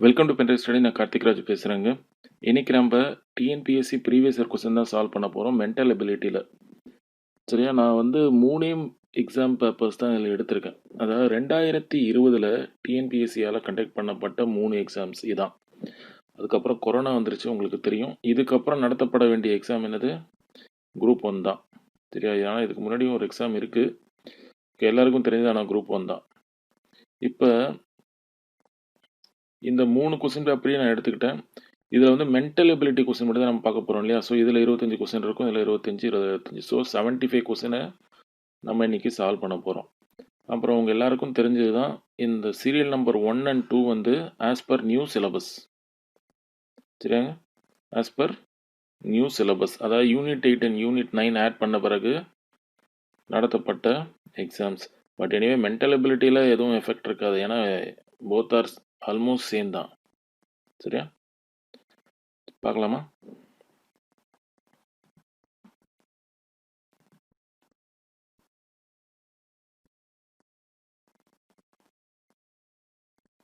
Welcome to pen drive study. நான் கார்த்திக் ராஜ் பேசுகிறேங்க. இன்னைக்கு நம்ம டிஎன்பிஎஸ்சி ப்ரீவியஸ் இயர் கொஸ்டின் தான் சால்வ் பண்ண போகிறோம் மென்டல் எபிலிட்டியில். சரியா, நான் வந்து 3 எக்ஸாம் பேப்பர்ஸ் தான் இதில் எடுத்திருக்கேன். அதாவது 2020 டிஎன்பிஎஸ்சியால் கண்டக்ட் பண்ணப்பட்ட 3 எக்ஸாம்ஸ் இதான். அதுக்கப்புறம் கொரோனா வந்துருச்சு, உங்களுக்கு தெரியும். இதுக்கப்புறம் நடத்தப்பட வேண்டிய எக்ஸாம் என்னது? குரூப் 1 தான். சரியா, ஏன்னா இதுக்கு முன்னாடியும் ஒரு எக்ஸாம் இருக்குது, எல்லாருக்கும் தெரிஞ்சது. ஆனால் குரூப் 1 தான். இப்போ இந்த 3 கொஸ்டின் பேப்பரையும் நான் எடுத்துக்கிட்டேன். இதில் வந்து மென்டல் எபிலிட்டி கொஸ்டின் மட்டும் தான் நம்ம பார்க்க போகிறோம் இல்லையா? ஸோ இதில் 25 கொஸ்டின் இருக்கும், இதில் 25, 25. ஸோ 75 கொஸ்டினை நம்ம இன்றைக்கி சால்வ் பண்ண போகிறோம். அப்புறம் உங்கள் எல்லாருக்கும் தெரிஞ்சது தான், இந்த சீரியல் நம்பர் 1 and 2 வந்து ஆஸ் பர் நியூ சிலபஸ். சரியாங்க, ஆஸ் பர் நியூ சிலபஸ், அதாவது யூனிட் 8 அண்ட் யூனிட் 9 ஆட் பண்ண பிறகு நடத்தப்பட்ட எக்ஸாம்ஸ். பட் எனிவே மென்டல் எபிலிட்டியில் எதுவும் எஃபெக்ட் இருக்காது, ஏன்னா போத் ஆர் ஆல்மோஸ்ட் சேம் தான். சரியா, பார்க்கலாமா?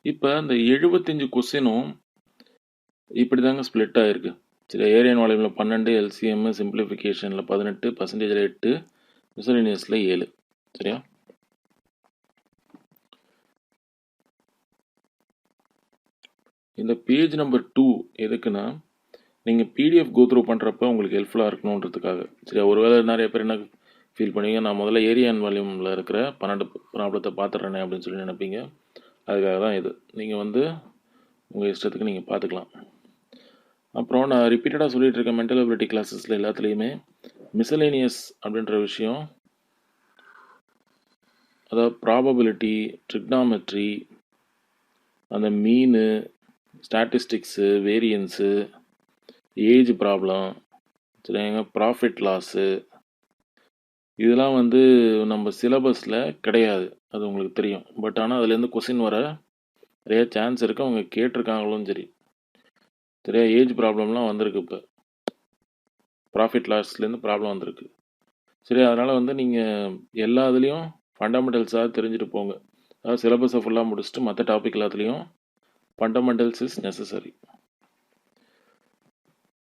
இப்போ இந்த 75 கொஸ்டினும் இப்படி தாங்க ஸ்ப்ளிட் ஆகிருக்கு. சரி, ஏரியன் வால்யூமில் 12, எல்சிஎம் சிம்பிளிஃபிகேஷனில் 18, பர்சன்டேஜில் 8, மிசலேனியஸில் 7. சரியா, இந்த பேஜ் நம்பர் 2 எதுக்குன்னா, நீங்கள் பிடிஎஃப் கோத்ரூ பண்ணுறப்ப உங்களுக்கு ஹெல்ப்ஃபுல்லாக இருக்கணுன்றதுக்காக. சரியா, ஒருவேளை நிறைய பேர் என்ன ஃபீல் பண்ணுவீங்க, நான் முதல்ல ஏரியன் வால்யூமில் இருக்கிற 12 ப்ராப்ளத்தை பார்த்துட்றேனே அப்படின்னு சொல்லி நினைப்பீங்க. அதுக்காக தான் இது. நீங்கள் வந்து உங்கள் இஷ்டத்துக்கு நீங்கள் பார்த்துக்கலாம். அப்புறம் நான் ரிப்பீட்டடாக சொல்லிகிட்டு இருக்கேன், மென்டல் எபிலிட்டி கிளாஸஸில் எல்லாத்துலேயுமே மிசலேனியஸ் அப்படின்ற விஷயம், அதாவது ப்ராபபிலிட்டி, ட்ரிக்னாமெட்ரி, அந்த மீனு, ஸ்டாட்டிஸ்டிக்ஸு, வேரியன்ஸு, ஏஜ் ப்ராப்ளம், சரிங்க, ப்ராஃபிட் லாஸு, இதெல்லாம் வந்து நம்ம சிலபஸில் கிடையாது, அது உங்களுக்கு தெரியும். பட் ஆனால் அதுலேருந்து கொஸ்டின் வர நிறைய சான்ஸ் இருக்குது, அவங்க கேட்டிருக்காங்களும். சரி, சரியா, ஏஜ் ப்ராப்ளம்லாம் வந்திருக்கு, இப்போ ப்ராஃபிட் லாஸ்லேருந்து ப்ராப்ளம் வந்திருக்கு. சரி, அதனால் வந்து நீங்கள் எல்லா இதுலேயும் ஃபண்டமெண்டல்ஸாக தெரிஞ்சுட்டு போங்க. அதாவது சிலபஸை ஃபுல்லாக முடிச்சுட்டு மற்ற டாபிக் எல்லாத்துலேயும் ஃபண்டமெண்டல்ஸ் இஸ் நெசசரி.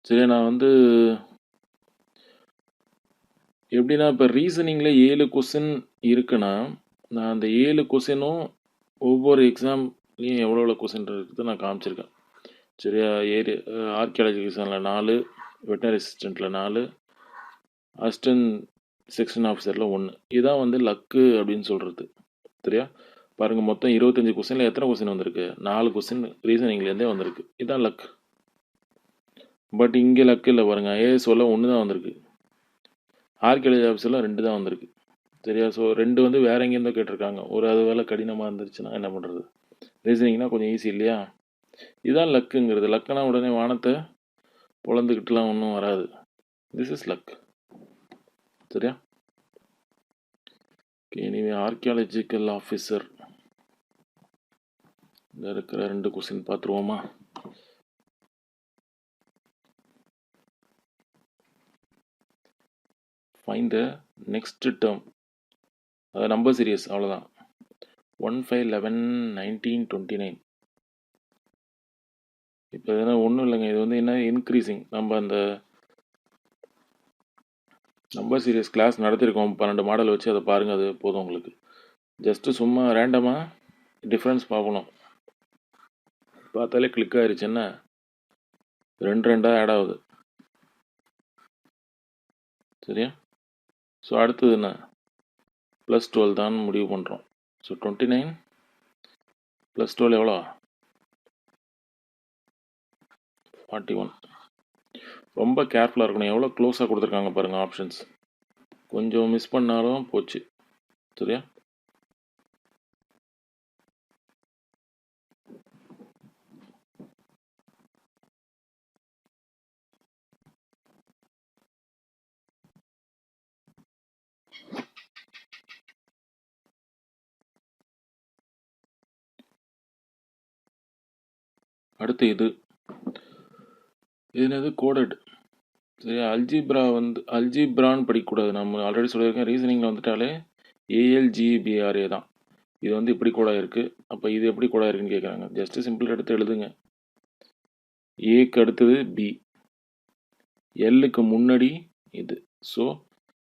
சரி, நான் வந்து எப்படின்னா, இப்போ ரீசனிங்கில் 7 கொஸ்டின் இருக்குன்னா, நான் அந்த 7 கொஸ்டினும் ஒவ்வொரு எக்ஸாம்லேயும் எவ்வளோ கொஸ்டின் இருக்குது நான் காமிச்சிருக்கேன். சரியா, ஆர்கியாலஜி எக்ஸாமில் 4, வெட்டினரி அசிஸ்டண்ட்டில் 4, அசிஸ்டன்ட் செக்ஷன் ஆஃபீஸரில் 1. இதுதான் வந்து லக்கு அப்படின்னு சொல்கிறது. சரியா, பாருங்கள், மொத்தம் 25 கொஸ்டினில் எத்தனை கொஸ்டின் வந்திருக்கு? 4 கொஸ்டின் ரீசனிங்லேருந்தே வந்திருக்கு. இதுதான் லக். பட் இங்கே லக்கு இல்லை பாருங்கள், ஏஎஸ்ஓவில் 1 தான் வந்திருக்கு, ஆர்கியாலஜி ஆஃபீஸில் 2 தான் வந்திருக்கு. சரியா, ஸோ 2 வந்து வேற எங்கேருந்தோ கேட்டிருக்காங்க. ஒரு அது வேலை கடினமாக இருந்துச்சுன்னா என்ன பண்ணுறது? ரீசனிங்னா கொஞ்சம் ஈஸி இல்லையா? இதுதான் லக்குங்கிறது. லக்குனா உடனே வானத்தை பொழந்துக்கிட்டுலாம் ஒன்றும் வராது. This is luck. சரியா, ஓகே. எனிவே ஆர்கியாலஜிக்கல் ஆஃபீஸர் இருக்கிற 2 கொஸ்டின் பார்த்துருவோமா? ஃபைண்ட் த நெக்ஸ்ட் டேர்ம், அதாவது நம்பர் சீரியஸ், அவ்வளோதான். 1, 5, 11, 19, 29. இப்போ எதனா ஒன்றும் இல்லைங்க, இது வந்து என்ன இன்க்ரீஸிங். நம்ம அந்த நம்பர் சீரியஸ் கிளாஸ் நடத்திருக்கோம், 12 மாடல் வச்சு, அதை பாருங்கள், அது போதும் உங்களுக்கு. ஜஸ்ட்டு சும்மா ரேண்டமாக டிஃப்ரென்ஸ் பார்க்கணும். பார்த்தாலே கிளிக் ஆயிடுச்சு, என்ன 2 ஆட் ஆகுது. சரியா, ஸோ அடுத்தது என்ன, +12 தான் முடிவு பண்ணுறோம். ஸோ 29 + 12 எவ்வளோ? 41. ரொம்ப கேர்ஃபுல்லாக இருக்கணும். எவ்வளோ க்ளோஸாக கொடுத்துருக்காங்க பாருங்கள் ஆப்ஷன்ஸ். கொஞ்சம் மிஸ் பண்ணாலும் போச்சு. சரியா, அடுத்து இது என்னது, கோடட். சரியா, அல்ஜிப்ரா வந்து அல்ஜிப்ரான்னு படிக்கக்கூடாது. நம்ம ஆல்ரெடி சொல்லியிருக்கேன், ரீசனிங்கில் வந்துட்டாலே ALGBRA தான். இது வந்து இப்படி கூட இருக்குது. அப்போ இது எப்படி கூட இருக்குன்னு கேட்குறாங்க. ஜஸ்ட்டு சிம்பிள் எடுத்து எழுதுங்க. ஏக்கு அடுத்தது பி, எல்லுக்கு முன்னாடி இது. ஸோ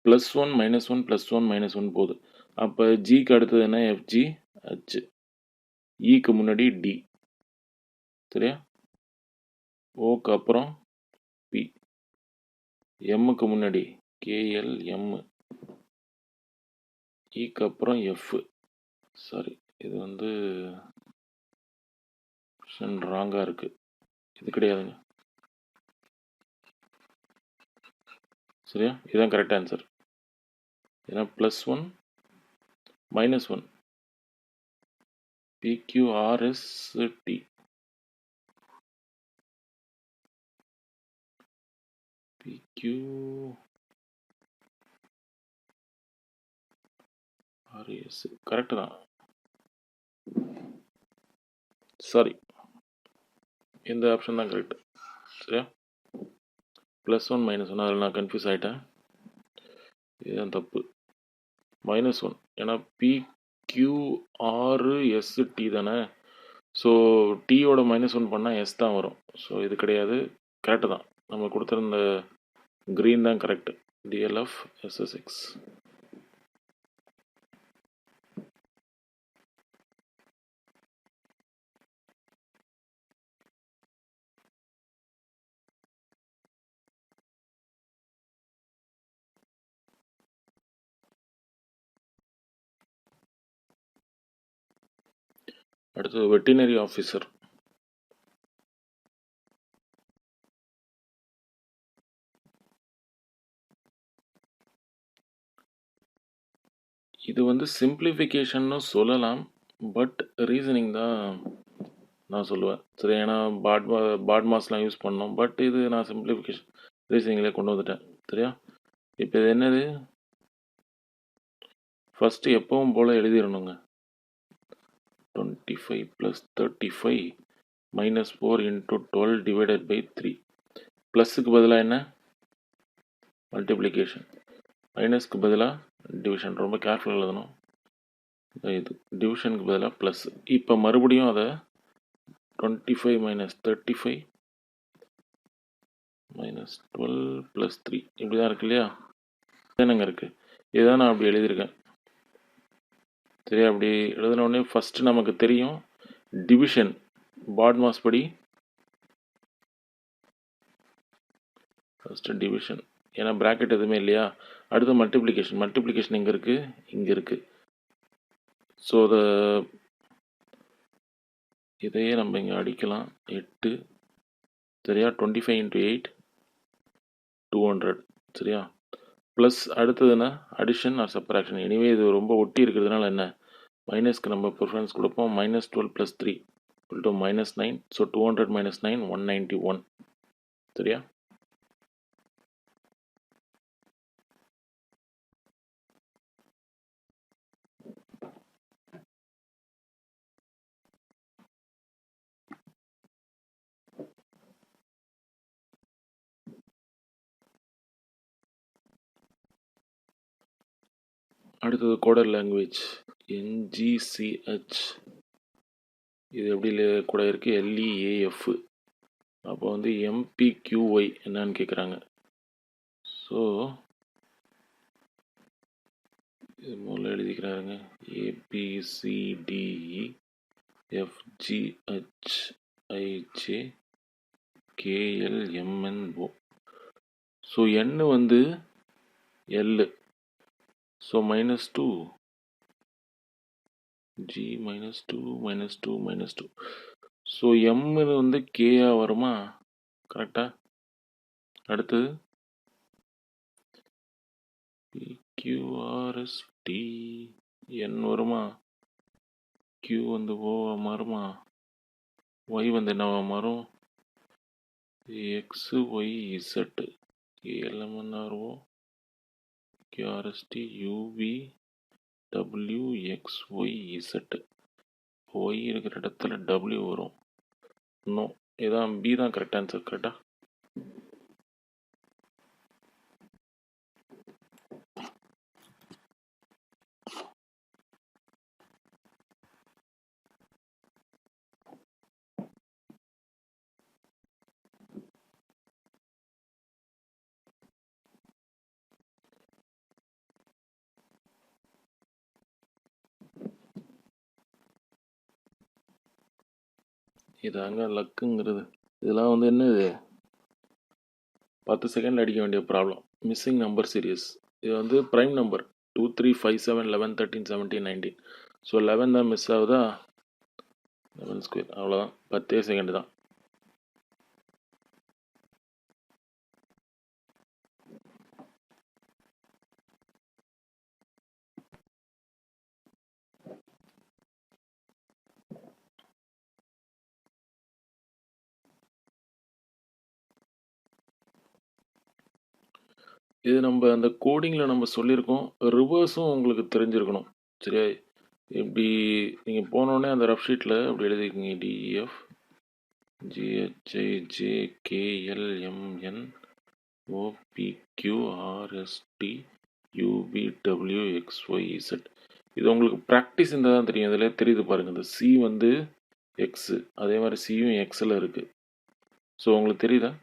+1 -1 +1 -1 போகுது. அப்போ ஜிக்கு அடுத்தது என்ன? FG H. ஈக்கு முன்னாடி டி. சரியா? ஓக்கு அப்புறம் பி. எம்முக்கு முன்னாடி கேஎல் எம். ஈக்கு அப்புறம் எஃப். சாரி, இது வந்து ஆப்ஷன் ராங்காக இருக்குது. இது கிடையாதுங்க. சரியா? இதுதான் கரெக்ட் ஆன்சர். ஏன்னா +1 -1 PQRST. PQRS கரெக்டு தான். சாரி, இந்த ஆப்ஷன் தான் கரெக்ட். சரியா? +1 -1 அதில் நான் கன்ஃபியூஸ் ஆகிட்டேன். இதுதான் தப்பு. -1 ஏன்னா PQRST தானே. ஸோ டீயோட -1 பண்ணால் எஸ் தான் வரும். ஸோ இது கிடையாது. கரெக்டு தான். நம்ம கொடுத்துருந்த க்ரீன் தான் கரெக்டு. DLF SSX. அடுத்தது வெட்டினரி ஆஃபீஸர். இது வந்து சிம்பிளிஃபிகேஷன்னு சொல்லலாம். பட் ரீசனிங் தான் நான் சொல்லுவேன். சரி, ஏன்னா பாட்மாஸ்லாம் யூஸ் பண்ணோம். பட் இது நான் சிம்பிளிஃபிகேஷன் ரீசனிங்லேயே கொண்டு வந்துட்டேன். சரியா? இப்போ இது என்னது? ஃபஸ்ட்டு எப்பவும் போல் எழுதிடணுங்க. 25 + 35 -4 × 12 / 3. ப்ளஸுக்கு பதிலாக என்ன? மல்டிப்ளிகேஷன். மைனஸ்க்கு பதிலாக டிவிஷன். ரொம்ப கேர்ஃபுல்லாக எழுதணும். இது டிவிஷனுக்கு பதிலாக ப்ளஸ். இப்போ மறுபடியும் அதை 25 - 35 -12 + 3 இப்படி தான் இருக்கு இல்லையா? என்னங்க இருக்குது? இதுதான் நான் அப்படி எழுதியிருக்கேன். சரி, அப்படி எழுதினோடனே ஃபஸ்ட்டு நமக்கு தெரியும் டிவிஷன். பாட்மாஸ் படி ஃபஸ்ட்டு டிவிஷன், ஏன்னா ப்ராக்கெட் எதுவுமே இல்லையா. அடுத்து மல்டிப்ளிகேஷன். மல்டிப்ளிகேஷன் எங்கே இருக்குது? இங்கே இருக்குது. ஸோ இதையே நம்ம இங்கே அடிக்கலாம். 8. சரியா? 25 × 8 200. சரியா? ப்ளஸ் அடுத்ததுன்னா அடிஷன் ஆர் சப்ராக்ஷன். எனிவே இது ரொம்ப ஒட்டி இருக்கிறதுனால என்ன, மைனஸ்க்கு நம்ம ப்ரிஃபரன்ஸ் கொடுப்போம். -12 + 3 = -9. ஸோ 200 - 9 191. சரியா? அடுத்தது கோடர் லாங்குவேஜ் NGCH. இது எப்படி கூட இருக்குது? LEAF. அப்போ வந்து MPQY என்னன்னு கேட்குறாங்க. ஸோ இது மூலம் எழுதிக்கிறாருங்க. ABCDEFGHIJKLMNO. ஸோ N வந்து L. So -2 G -2 -2 -2. So M வந்து K-ஆ வருமா? கரெக்டா? அடுத்தது PQRST N வருமா? Q வந்து ஓவா மாறுமா? Y வந்து என்னவா மாறும்? XYZ. KLMNRO QRST UVWXYZ. Y இருக்கிற இடத்துல W வரும். நோ, இதான் B தான் கரெக்ட் ஆன்சர். கரெக்டா? இதாங்க லக்குங்கிறது. இதெல்லாம் வந்து என்னது 10 செகண்ட் அடிக்க வேண்டிய ப்ராப்ளம். Missing number serious. இது வந்து ப்ரைம் நம்பர் 2 3 5 7 11 13 17 19. ஸோ 11 தான் மிஸ் ஆகுதா, 11 ஸ்கொயர் அவ்வளோதான். 10 செகண்ட் தான். இது நம்ம அந்த கோடிங்கில் நம்ம சொல்லியிருக்கோம். ரிவர்ஸும் உங்களுக்கு தெரிஞ்சிருக்கணும். சரியா? இப்படி நீங்கள் போனோடனே அந்த ரஃப் ஷீட்டில் அப்படி எழுதிக்கிங்க. டிஎஃப் ஜிஹெச்ஐஜேகேஎல்எம்என் ஓபிக்யூஆர்எஸ்டி யூவிடபிள்யூஎக்ஸ்ஒய்இசட். இது உங்களுக்கு ப்ராக்டிஸ் இருந்தால் தான் தெரியும். இதில் தெரியுது பாருங்கள். இந்த சி வந்து எக்ஸு, அதே மாதிரி சியும் எக்ஸில் இருக்குது. ஸோ உங்களுக்கு தெரியுதா?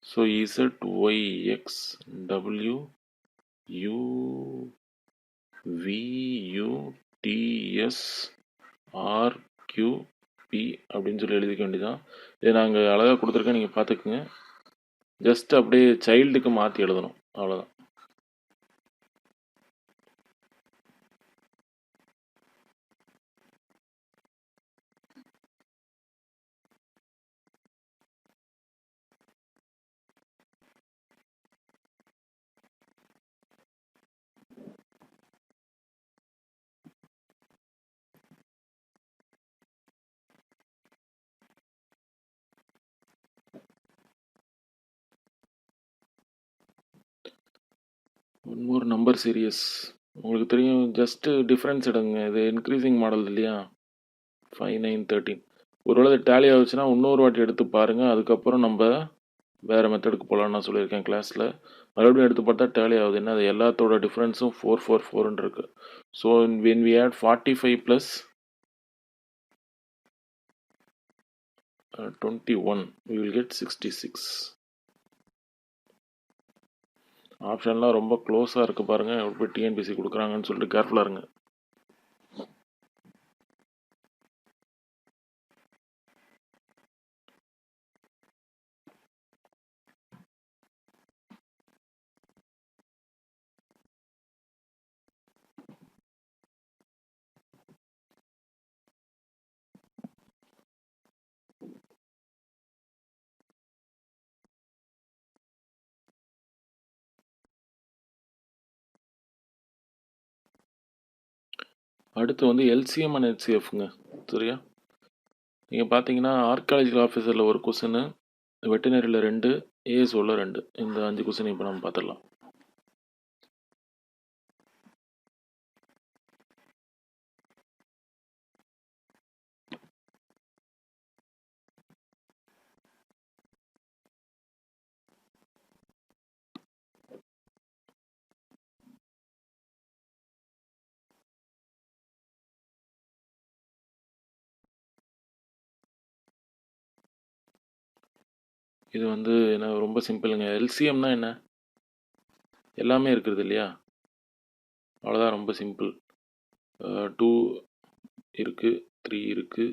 So Z Y X W U V U T S R Q P அப்படின்னு சொல்லி எழுதிக்க வேண்டியதான். இதை நாங்கள் அழகாக கொடுத்துருக்கேன், நீங்கள் பார்த்துக்குங்க. ஜஸ்ட் அப்படியே சைல்டுக்கு மாற்றி எழுதணும், அவ்வளோதான். One more number serious. உங்களுக்கு தெரியும், ஜஸ்ட்டு டிஃப்ரென்ஸ் எடுங்க. இது இன்க்ரீசிங் மாடல் இல்லையா, 5 9 13. ஒருவேளை இது டேலி ஆகுச்சுன்னா இன்னொரு வாட்டி எடுத்து பாருங்கள். அதுக்கப்புறம் நம்ம வேறு மெத்தடுக்கு போகலான்னு நான் சொல்லியிருக்கேன் கிளாஸில். மறுபடியும் எடுத்து பார்த்தா டேலி ஆகுது. என்ன, அது எல்லாத்தோட டிஃப்ரென்ஸும் 4 4 4ன்னு இருக்குது. So when we add 45 + 21 we will get 66. ஆப்ஷன்லாம் ரொம்ப க்ளோஸாக இருக்குது பாருங்கள். எப்படி டிஎன்பிசி கொடுக்குறாங்கன்னு சொல்லிட்டு கேர்ஃபுல்லாக இருங்க. அடுத்து வந்து எல்சிஎம் அண்ட் ஹெச்சிஎஃப்ங்க. சரியா? நீங்கள் பார்த்தீங்கன்னா ஆர்காலஜிக்கல் ஆஃபீஸரில் ஒரு கொஸ்டின், வெட்டினரியில் 2, ஏஎஸ்ஓவில் 2. இந்த 5 கொஸ்டின் இப்போ நம்ம பார்த்துடலாம். இது வந்து என்ன, ரொம்ப சிம்பிளுங்க. எல்சிஎம்னா என்ன, எல்லாமே இருக்கிறது இல்லையா, அவ்வளோதான். ரொம்ப சிம்பிள். 2 இருக்குது, 3 இருக்குது,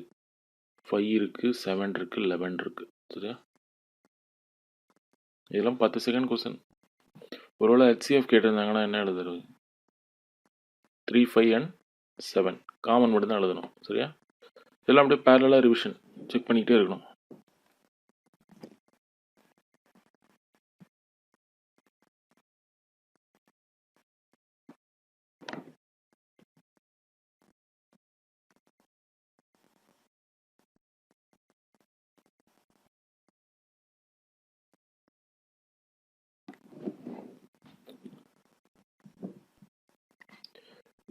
5 இருக்குது, 7 இருக்குது, 11 இருக்குது. சரியா? இதெல்லாம் 10 செகண்ட் கொஸ்டின். ஒருவேளை ஹெச்சிஎஃப் கேட்டிருந்தாங்கன்னா என்ன எழுதுறது, 3 5 and 7 காமன் மட்டும் தான் எழுதணும். சரியா? இதெல்லாம் அப்படியே பேரலாக ரிவிஷன் செக் பண்ணிக்கிட்டே இருக்கணும்.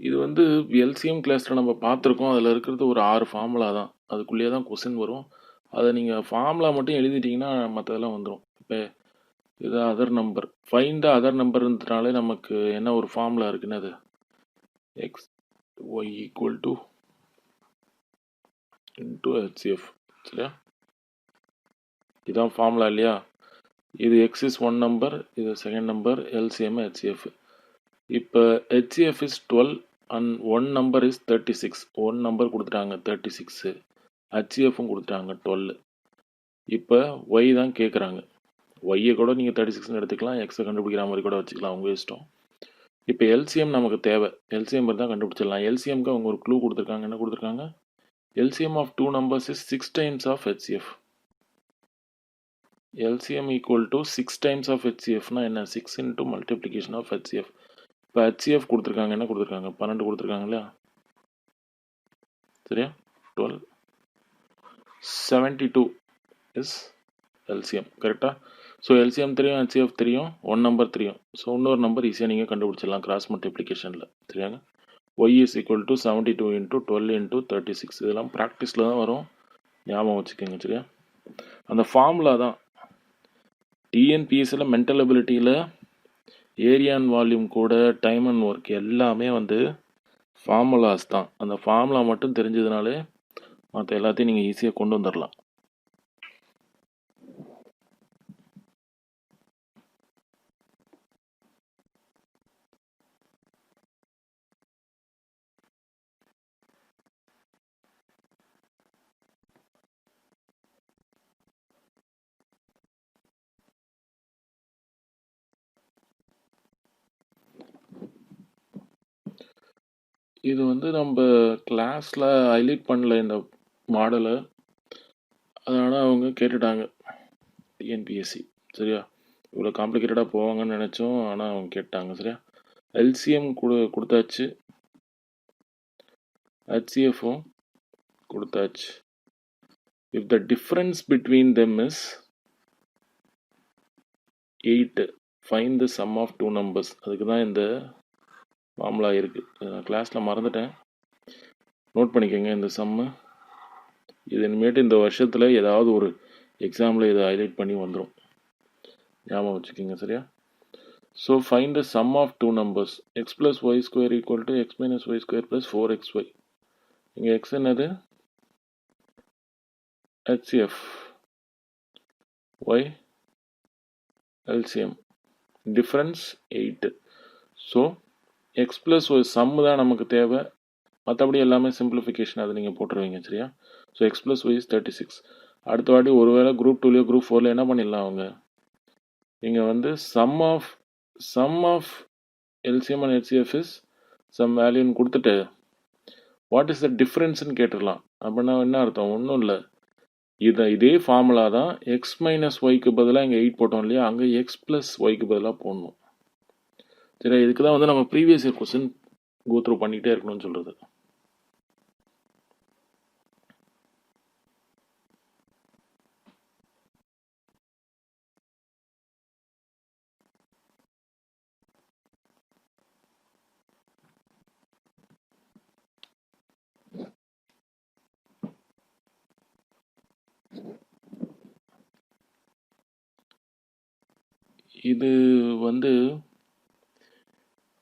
இது வந்து எல்சிஎம் கிளாஸில் நம்ம பார்த்துருக்கோம். அதில் இருக்கிறது ஒரு 6 ஃபார்முலா தான். அதுக்குள்ளேயே தான் கொஸ்டின் வரும். அதை நீங்கள் ஃபார்முலா மட்டும் எழுதிட்டிங்கன்னா மற்றதெல்லாம் வந்துடும். இப்போ இது other number, find the other நம்பர்ன்றதுனாலே நமக்கு என்ன ஒரு ஃபார்முலா இருக்குன்னு, அது X Y equal to into HCF. சரியா? இதுதான் ஃபார்முலா இல்லையா? இது எக்ஸ் இஸ் 1 நம்பர், இது செகண்ட் நம்பர், எல்சிஎம் ஹெச்சிஎஃப். இப்போ HCF is 12 and 1 number is 36. 1 number கொடுத்துட்டாங்க 36. ஹச்சிஎஃப்பும் கொடுத்துட்டாங்க 12. இப்போ ஒய் தான் கேட்குறாங்க. ஒய்யை கூட நீங்கள் 36ன்னு எடுத்துக்கலாம், எக்ஸை கண்டுபிடிக்கிற மாதிரி கூட வச்சுக்கலாம், உங்கள் இஷ்டம். இப்போ எல்சிஎம் நமக்கு தேவை. எல்சிஎம் தான் கண்டுபிடிச்சிடலாம். எல்சிஎம்க்கு அவங்க ஒரு க்ளூ கொடுத்துருக்காங்க. என்ன கொடுத்துருக்காங்க? LCM of two numbers is 6 times of HCF. LCM equal to 6 times of HCF னா என்ன? 6 into multiplication of HCF. இப்போ HCF கொடுத்துருக்காங்க. என்ன கொடுத்துருக்காங்க? 12 கொடுத்துருக்காங்க இல்லையா? சரியா? 12. 72 is LCM. கரெக்டா? ஸோ LCM தெரியும், HCF தெரியும், ஒன் நம்பர் தெரியும். ஸோ இன்னொரு நம்பர் ஈஸியாக நீங்கள் கண்டுபிடிச்சிடலாம் கிராஸ் மல்டிப்ளிகேஷனில். சரியாங்க? y is equal to 72 into 12 into 36. இதெல்லாம் ப்ராக்டிஸில் தான் வரும், ஞாபகம் வச்சுக்கோங்க. சரியா? அந்த ஃபார்முலா தான் டிஎன்பிஎஸ்சியில் மென்டல் அபிலிட்டியில் ஏரியா அண்ட் வால்யூம் கூட டைம் அண்ட் ஒர்க் எல்லாமே வந்து ஃபார்முலாஸ் தான். அந்த ஃபார்முலா மட்டும் தெரிஞ்சதுனாலே மற்ற எல்லாத்தையும் நீங்கள் ஈஸியாக கொண்டு வந்துடலாம். இது வந்து நம்ம கிளாஸில் ஹைலைட் பண்ணல இந்த மாடலை, அதனால் அவங்க கேட்டுட்டாங்க டிஎன்பிஎஸ்சி. சரியா? இவ்வளோ காம்ப்ளிகேட்டடாக போவாங்கன்னு நினச்சோம், ஆனால் அவங்க கேட்டாங்க. சரியா? எல்சிஎம் கொடுத்தாச்சு, ஹச்சிஎஃப்பும் கொடுத்தாச்சு. If the difference between them is 8, find the sum of two numbers. அதுக்கு தான் இந்த ஃபார்முலா இருக்குது. நான் கிளாஸில் மறந்துட்டேன், நோட் பண்ணிக்கோங்க இந்த சம்மு. இது இனிமேட்டு இந்த வருஷத்தில் ஏதாவது ஒரு எக்ஸாமில் இதை ஹைலைட் பண்ணி வந்துடும், ஞாபகம் வச்சுக்கோங்க. சரியா? So find the sum of two numbers. X plus Y square equal to X minus Y square plus 4xy. இங்கே எக்ஸ் என்னது? HCF, Y LCM, difference 8. So X plus Y sum தான் நமக்கு தேவை, மற்றபடி எல்லாமே சிம்பிளிஃபிகேஷன் அதை நீங்கள் போட்டுருவீங்க. சரியா? So X plus y is 36. அடுத்த வாட்டி ஒருவேளை குரூப் 2லையோ குரூப் 4ல என்ன பண்ணிடலாம் அவங்க, நீங்கள் வந்து sum of LCM and HCF is sum வேல்யூன்னு கொடுத்துட்டு வாட் இஸ் த டிஃப்ரென்ஸ்ன்னு கேட்டுடலாம். அப்படின்னா என்ன அர்த்தம்? ஒன்றும் இல்லை, இதே ஃபார்முலா தான் எக்ஸ் மைனஸ் ஒய்க்கு பதிலாக இங்கே 8 போட்டோம் இல்லையா, அங்கே எக்ஸ் ப்ளஸ் ஒய்க்கு பதிலாக போடணும். சரி, இதுக்கு தான் வந்து நம்ம previous year question go through பண்ணிகிட்டே இருக்கணும்னு சொல்கிறது.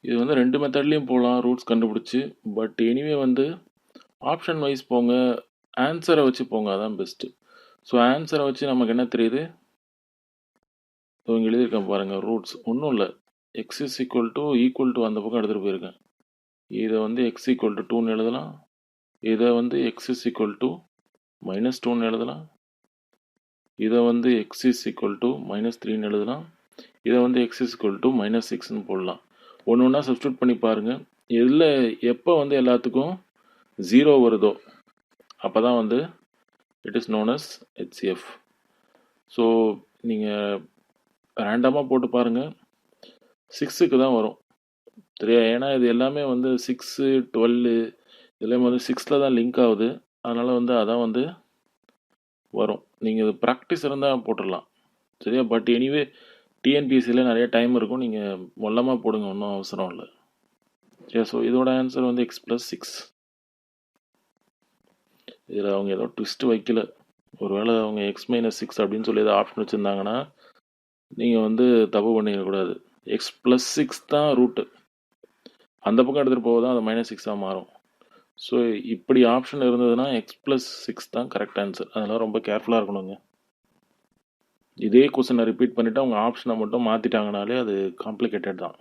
இது வந்து ரெண்டு மெத்தட்லேயும் போகலாம் ரூட்ஸ் கண்டுபிடிச்சி. பட் எனிவே வந்து ஆப்ஷன் வைஸ் போங்க, ஆன்சரை வச்சு போங்க, அதான் பெஸ்ட்டு. ஸோ ஆன்சரை வச்சு நமக்கு என்ன தெரியுது, இவங்க எழுதியிருக்கேன் பாருங்கள். ரூட்ஸ் ஒன்றும் இல்லை, எக்ஸ் இஸ் ஈக்குவல் டு அந்த பக்கம் எடுத்துகிட்டு போயிருக்கேன். இதை வந்து எக்ஸ் ஈக்குவல் டு 2ன்னு எழுதலாம், இதை வந்து X is equal to minus 2ன்னு எழுதலாம், இதை வந்து X is equal to minus 3ன்னு எழுதலாம், இதை வந்து X is equal to minus 6ன்னு போடலாம். ஒன்று ஒன்றா சப்ஸ்டியூட் பண்ணி பாருங்கள். இதில் எப்போ வந்து எல்லாத்துக்கும் 0 வருதோ அப்போ தான் வந்து it is known as HCF. So நீங்கள் ரேண்டமாக போட்டு பாருங்கள், 6க்கு தான் வரும். சரியா? ஏன்னா இது எல்லாமே வந்து 6, 12 இதெல்லாம் வந்து 6ல் தான் லிங்க் ஆகுது, அதனால் வந்து அதான் வந்து வரும். நீங்கள் இது ப்ராக்டிஸ் இருந்தால் போட்டுடலாம். சரியா? பட் எனிவே டிஎன்பிஎஸ்சியில் நிறைய டைம் இருக்கும், நீங்கள் மொல்லமாக போடுங்க, ஒன்றும் அவசரம் இல்லை. சரியா? ஸோ இதோட ஆன்சர் வந்து எக்ஸ் ப்ளஸ் 6. இதில் அவங்க ஏதோ ட்விஸ்ட்டு வைக்கல, ஒருவேளை அவங்க எக்ஸ் மைனஸ் 6 அப்படின்னு சொல்லி ஏதோ ஆப்ஷன் வச்சுருந்தாங்கன்னா நீங்கள் வந்து தப்பு பண்ணிடக்கூடாது. எக்ஸ் ப்ளஸ் 6 தான் ரூட்டு, அந்த பக்கம் எடுத்துகிட்டு போக தான் அது -6ஆக மாறும். ஸோ இப்படி ஆப்ஷன் இருந்ததுன்னா எக்ஸ் ப்ளஸ் 6 தான் கரெக்ட் ஆன்சர். அதெல்லாம் ரொம்ப கேர்ஃபுல்லாக இருக்கணுங்க. இதே கொஸ்டினை ரிப்பீட் பண்ணிவிட்டு அவங்க ஆப்ஷனை மட்டும் மாற்றிட்டாங்கனாலே அது காம்ப்ளிகேட்டட் தான்.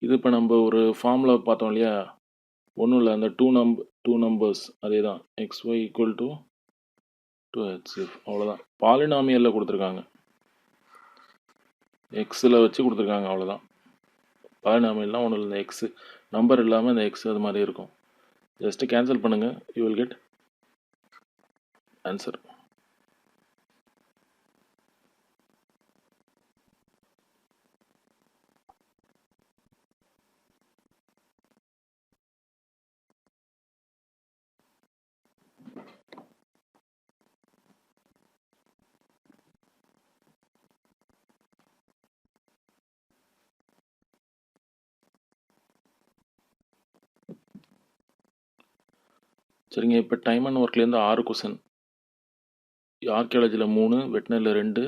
இது இப்போ நம்ம ஒரு ஃபார்முலா பார்த்தோம் இல்லையா, ஒன்றும் இல்லை, அந்த டூ நம்பர்ஸ் அதே தான், xy ஈக்குவல் டு 2hf, அவ்வளோதான். பாலினாமியலில் கொடுத்துருக்காங்க, எக்ஸில் வச்சு கொடுத்துருக்காங்க, அவ்வளோதான். பாலினாமியல்லாம் ஒன்றும் இல்லை, இந்த எக்ஸு நம்பர் இல்லாமல் இந்த எக்ஸ் அது மாதிரி இருக்கும். ஜஸ்ட்டு கேன்சல் பண்ணுங்கள், யூ வில் கெட் ஆன்சர். சரிங்க, இப்போ டைம் அண்ட் ஒர்க்லேருந்து 6 கொஸ்டின், ஆர்கியாலஜியில் 3, வெட்டினரியில் 2,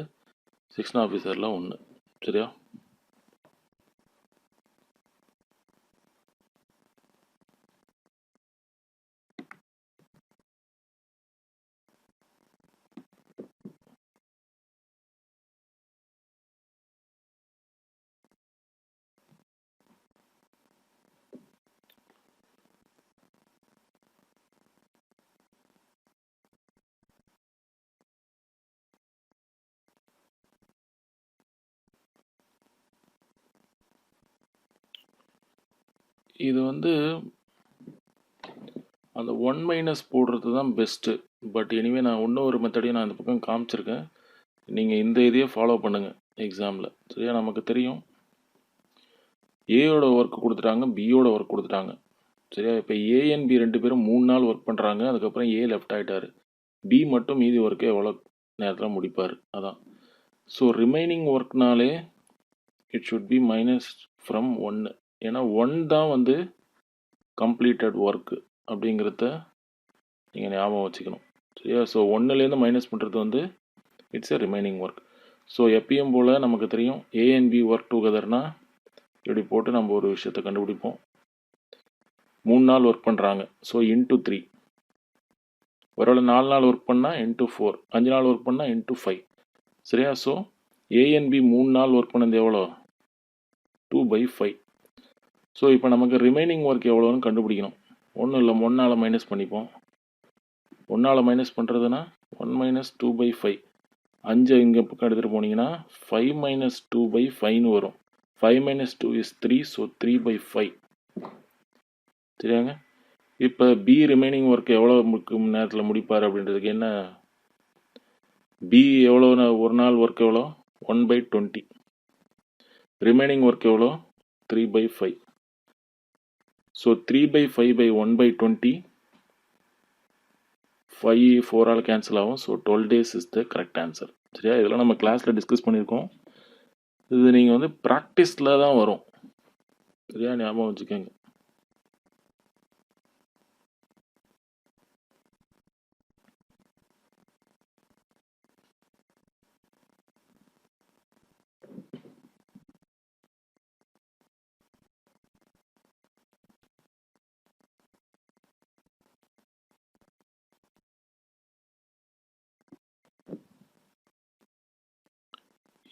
செக்ஷன் ஆஃபீஸரில் 1. சரியா? இது வந்து அந்த 1 மைனஸ் போடுறது தான் பெஸ்ட்டு. பட் எனிவே நான் இன்னொரு மெத்தடையும் நான் இந்த பக்கம் காமிச்சிருக்கேன். நீங்கள் இந்த இதையே ஃபாலோ பண்ணுங்கள் எக்ஸாமில். சரியா? நமக்கு தெரியும் ஏயோட ஒர்க் கொடுத்துட்டாங்க, பியோட ஒர்க் கொடுத்துட்டாங்க. சரியா? இப்போ ஏ அண்ட் பி 2 பேரும் 3 நாள் ஒர்க் பண்ணுறாங்க. அதுக்கப்புறம் ஏ லெஃப்ட் ஆகிட்டார். பி மட்டும் மீதி ஒர்க்கை எவ்வளோ நேரத்தில் முடிப்பார், அதான். ஸோ ரிமைனிங் ஒர்க்னாலே it should be minus from 1. ஏன்னா 1 தான் வந்து கம்ப்ளீட்டட் ஒர்க்கு அப்படிங்கிறத நீங்கள் ஞாபகம் வச்சுக்கணும். சரியா? ஸோ 1லேருந்து மைனஸ் பண்ணுறது வந்து it's a remaining work. So எப்பயும் போல் நமக்கு தெரியும் ஏ அண்ட் பி ஒர்க் டுகெதர்னா இப்படி போட்டு நம்ம ஒரு விஷயத்தை கண்டுபிடிப்போம். 3 நாள் ஒர்க் பண்ணுறாங்க, ஸோ இன்ட்டு 3. ஒருவேளை 4 நாள் ஒர்க் பண்ணால் இன்ட்டு 4, 5 நாள் ஒர்க் பண்ணால் இன்ட்டு 5. சரியா? ஸோ ஏ அண்ட் பி 3 நாள் ஒர்க் பண்ணது எவ்வளோ? 2/5. ஸோ இப்போ நமக்கு ரிமைனிங் ஒர்க் எவ்வளோன்னு கண்டுபிடிக்கணும். ஒன்றும் இல்லை, 1ஆல் மைனஸ் பண்ணிப்போம். 1ஆல் மைனஸ் பண்ணுறதுனா 1 மைனஸ் 2/5. 5 இங்கே பக்கம் எடுத்துகிட்டு போனீங்கன்னா 5 மைனஸ் 2/5ன்னு வரும். 5 மைனஸ் 2 இஸ் 3, ஸோ 3/5. சரியாங்க? இப்போ பி ரிமைனிங் ஒர்க் எவ்வளோ நேரத்தில் முடிப்பார் அப்படின்றதுக்கு என்ன, பி எவ்வளோ ஒரு நாள் ஒர்க் எவ்வளோ? 1/20. ரிமைனிங் ஒர்க் எவ்வளோ? 3/5. ஸோ 3/5/1/20, 5 4ஆல் கேன்சல் ஆகும். So 12 days is the correct answer. சரியா? இதெல்லாம் நம்ம கிளாஸில் டிஸ்கஸ் பண்ணியிருக்கோம். இது நீங்கள் வந்து ப்ராக்டிஸில் தான் வரும். சரியா? ஞாபகம் வச்சுக்கோங்க.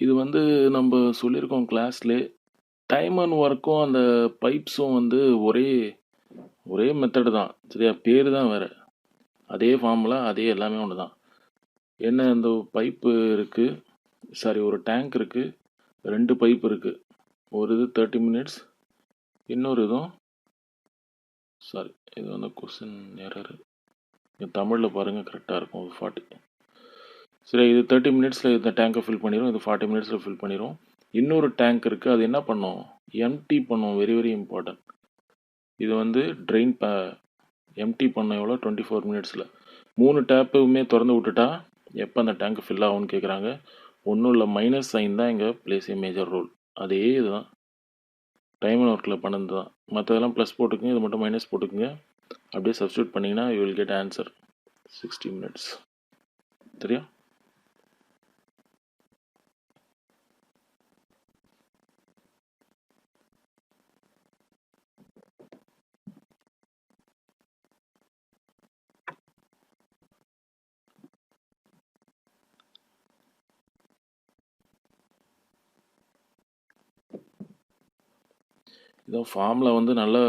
இது வந்து நம்ம சொல்லியிருக்கோம் கிளாஸ்லே, டைம் அண்ட் ஒர்க்கும் அந்த பைப்ஸும் வந்து ஒரே மெத்தடு தான். சரியா? பேர் தான் வேறு, அதே ஃபார்முலா, அதே எல்லாமே ஒன்று தான். என்ன, இந்த பைப்பு இருக்குது, சாரி ஒரு டேங்க் இருக்குது, 2 பைப் இருக்குது. ஒரு இது 30 minutes, இன்னொரு இதுவும், சாரி இது வந்து கொஸ்டின் எரர், தமிழில் பாருங்கள் கரெக்டாக இருக்கும், 40. சரி, இது 30 minutesல இந்த டேங்கை ஃபில் பண்ணிடும், இது 40 minutesல ஃபில் பண்ணிடும். இன்னொரு டேங்க் இருக்குது, அது என்ன பண்ணும்? எம்டி பண்ணும். Very very important. இது வந்து ட்ரெயின் எம்டி பண்ண எவ்வளோ? 24 minutesல. 3 டேப்புமே திறந்து விட்டுட்டா எப்போ அந்த டேங்க் ஃபில் ஆகும்னு கேட்குறாங்க. ஒன்றும் இல்லை, மைனஸ் சைன் தான் இங்கே பிளேஸ் ஏ மேஜர் ரோல். அதே இதுதான் டைம் அண்ட் ஒர்க்கில் பண்ணது தான். மற்றதெல்லாம் ப்ளஸ் போட்டுக்குங்க, இது மட்டும் மைனஸ் போட்டுக்குங்க. அப்படியே சப்ஸ்டியூட் பண்ணிங்கன்னா you will get answer 60 minutes. சரியா? இதான் ஃபார்முலா வந்து நல்லா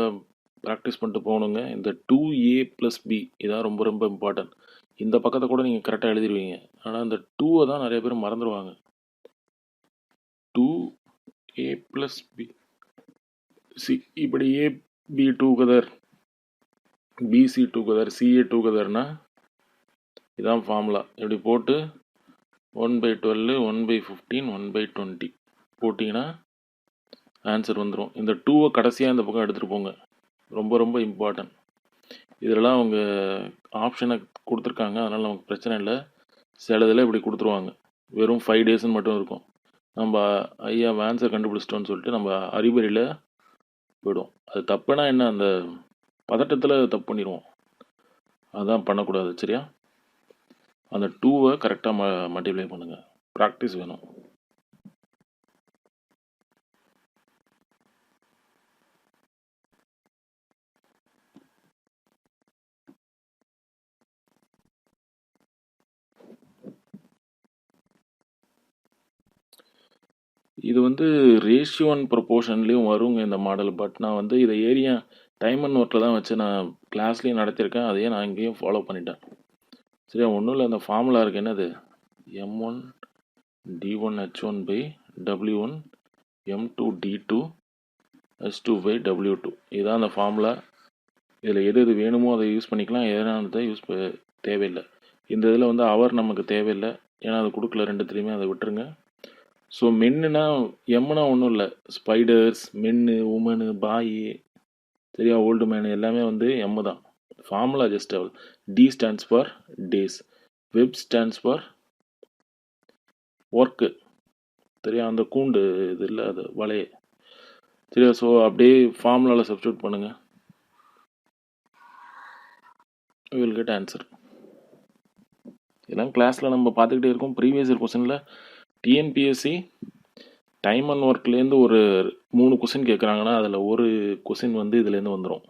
ப்ராக்டிஸ் பண்ணிட்டு போகணுங்க. இந்த 2a + b இதான் ரொம்ப ரொம்ப இம்பார்ட்டன்ட். இந்த பக்கத்தை கூட நீங்கள் கரெக்டாக எழுதிடுவீங்க. ஆனால் இந்த 2-ஐ தான் நிறைய பேர் மறந்துடுவாங்க. 2a + b இப்படி ab together, bc together, ca டுகெதர்னா இதான் ஃபார்முலா. இப்படி போட்டு 1/12, 1/15, 1/20 போட்டிங்கன்னா ஆன்சர் வந்துடும். இந்த 2-ஐ கடைசியாக இந்த பக்கம் எடுத்துகிட்டு போங்க. ரொம்ப ரொம்ப இம்பார்ட்டன்ட். இதெல்லாம் அவங்க ஆப்ஷனை கொடுத்துருக்காங்க, அதனால் நமக்கு பிரச்சனை இல்லை. சில இதில் இப்படி கொடுத்துருவாங்க, வெறும் 5 டேஸ்ன்னு மட்டும் இருக்கும். நம்ம ஐயா ஆன்சர் கண்டுபிடிச்சிட்டோன்னு சொல்லிட்டு நம்ம அறிபறியில் போயிடும். அது தப்புனா என்ன, அந்த பதட்டத்தில் தப்பு பண்ணிடுவோம். அதான் பண்ணக்கூடாது, சரியா? அந்த 2-ஐ கரெக்டாக மல்டிப்ளை பண்ணுங்கள். ப்ராக்டிஸ் வேணும். இது வந்து ரேஷியோ அண்ட் ப்ரொபோர்ஷன்லேயும் வருங்க இந்த மாடல். பட் நான் வந்து இதை ஏரியா டைம் அண்ட் ஒர்க்கில் தான் வச்சு நான் கிளாஸ்லேயும் நடத்தியிருக்கேன். அதையே நான் இங்கேயும் ஃபாலோ பண்ணிட்டேன். சரியா? ஒன்றும் இல்லை, அந்த ஃபார்முலா இருக்குது. என்னது? m1 d1 h1/w1 m2 d2 h2/w2. இதுதான் அந்த ஃபார்முலா. இதில் எது எது வேணுமோ அதை யூஸ் பண்ணிக்கலாம், எதனால யூஸ் தேவையில்லை. இந்த இதில் வந்து அவர் நமக்கு தேவையில்லை, ஏன்னா அது கொடுக்கல ரெண்டுத்துலேயுமே, அதை விட்டுருங்க. ஸோ மென்னுனா எம்னா ஒன்றும் இல்லை, ஸ்பைடர்ஸ், மென்னு, உமனு, பாய், சரியா, ஓல்டு மேனு எல்லாமே வந்து எம்மு தான். ஃபார்முலா ஜஸ்ட் அவள். டி ஸ்டாண்ட்ஸ் ஃபார் டேஸ், வெப் ஸ்டாண்ட்ஸ் ஃபார் ஒர்க்கு, சரியா? அந்த கூண்டு இது இல்லை, அது வலைய, சரியா? ஸோ அப்படியே ஃபார்முலாவில் சப்ஸ்டியூட் பண்ணுங்கள், யூ வில் கெட் ஆன்சர். இதெல்லாம் கிளாஸில் நம்ம பார்த்துக்கிட்டே இருக்கோம். ப்ரீவியஸ் இயர் கொஸ்டினில் டிஎன்பிஎஸ்சி டைம் அண்ட் ஒர்க்லேருந்து ஒரு 3 கொஸ்டின் கேட்குறாங்கன்னா அதில் ஒரு கொஸ்டின் வந்து இதுலேருந்து வந்துடும்.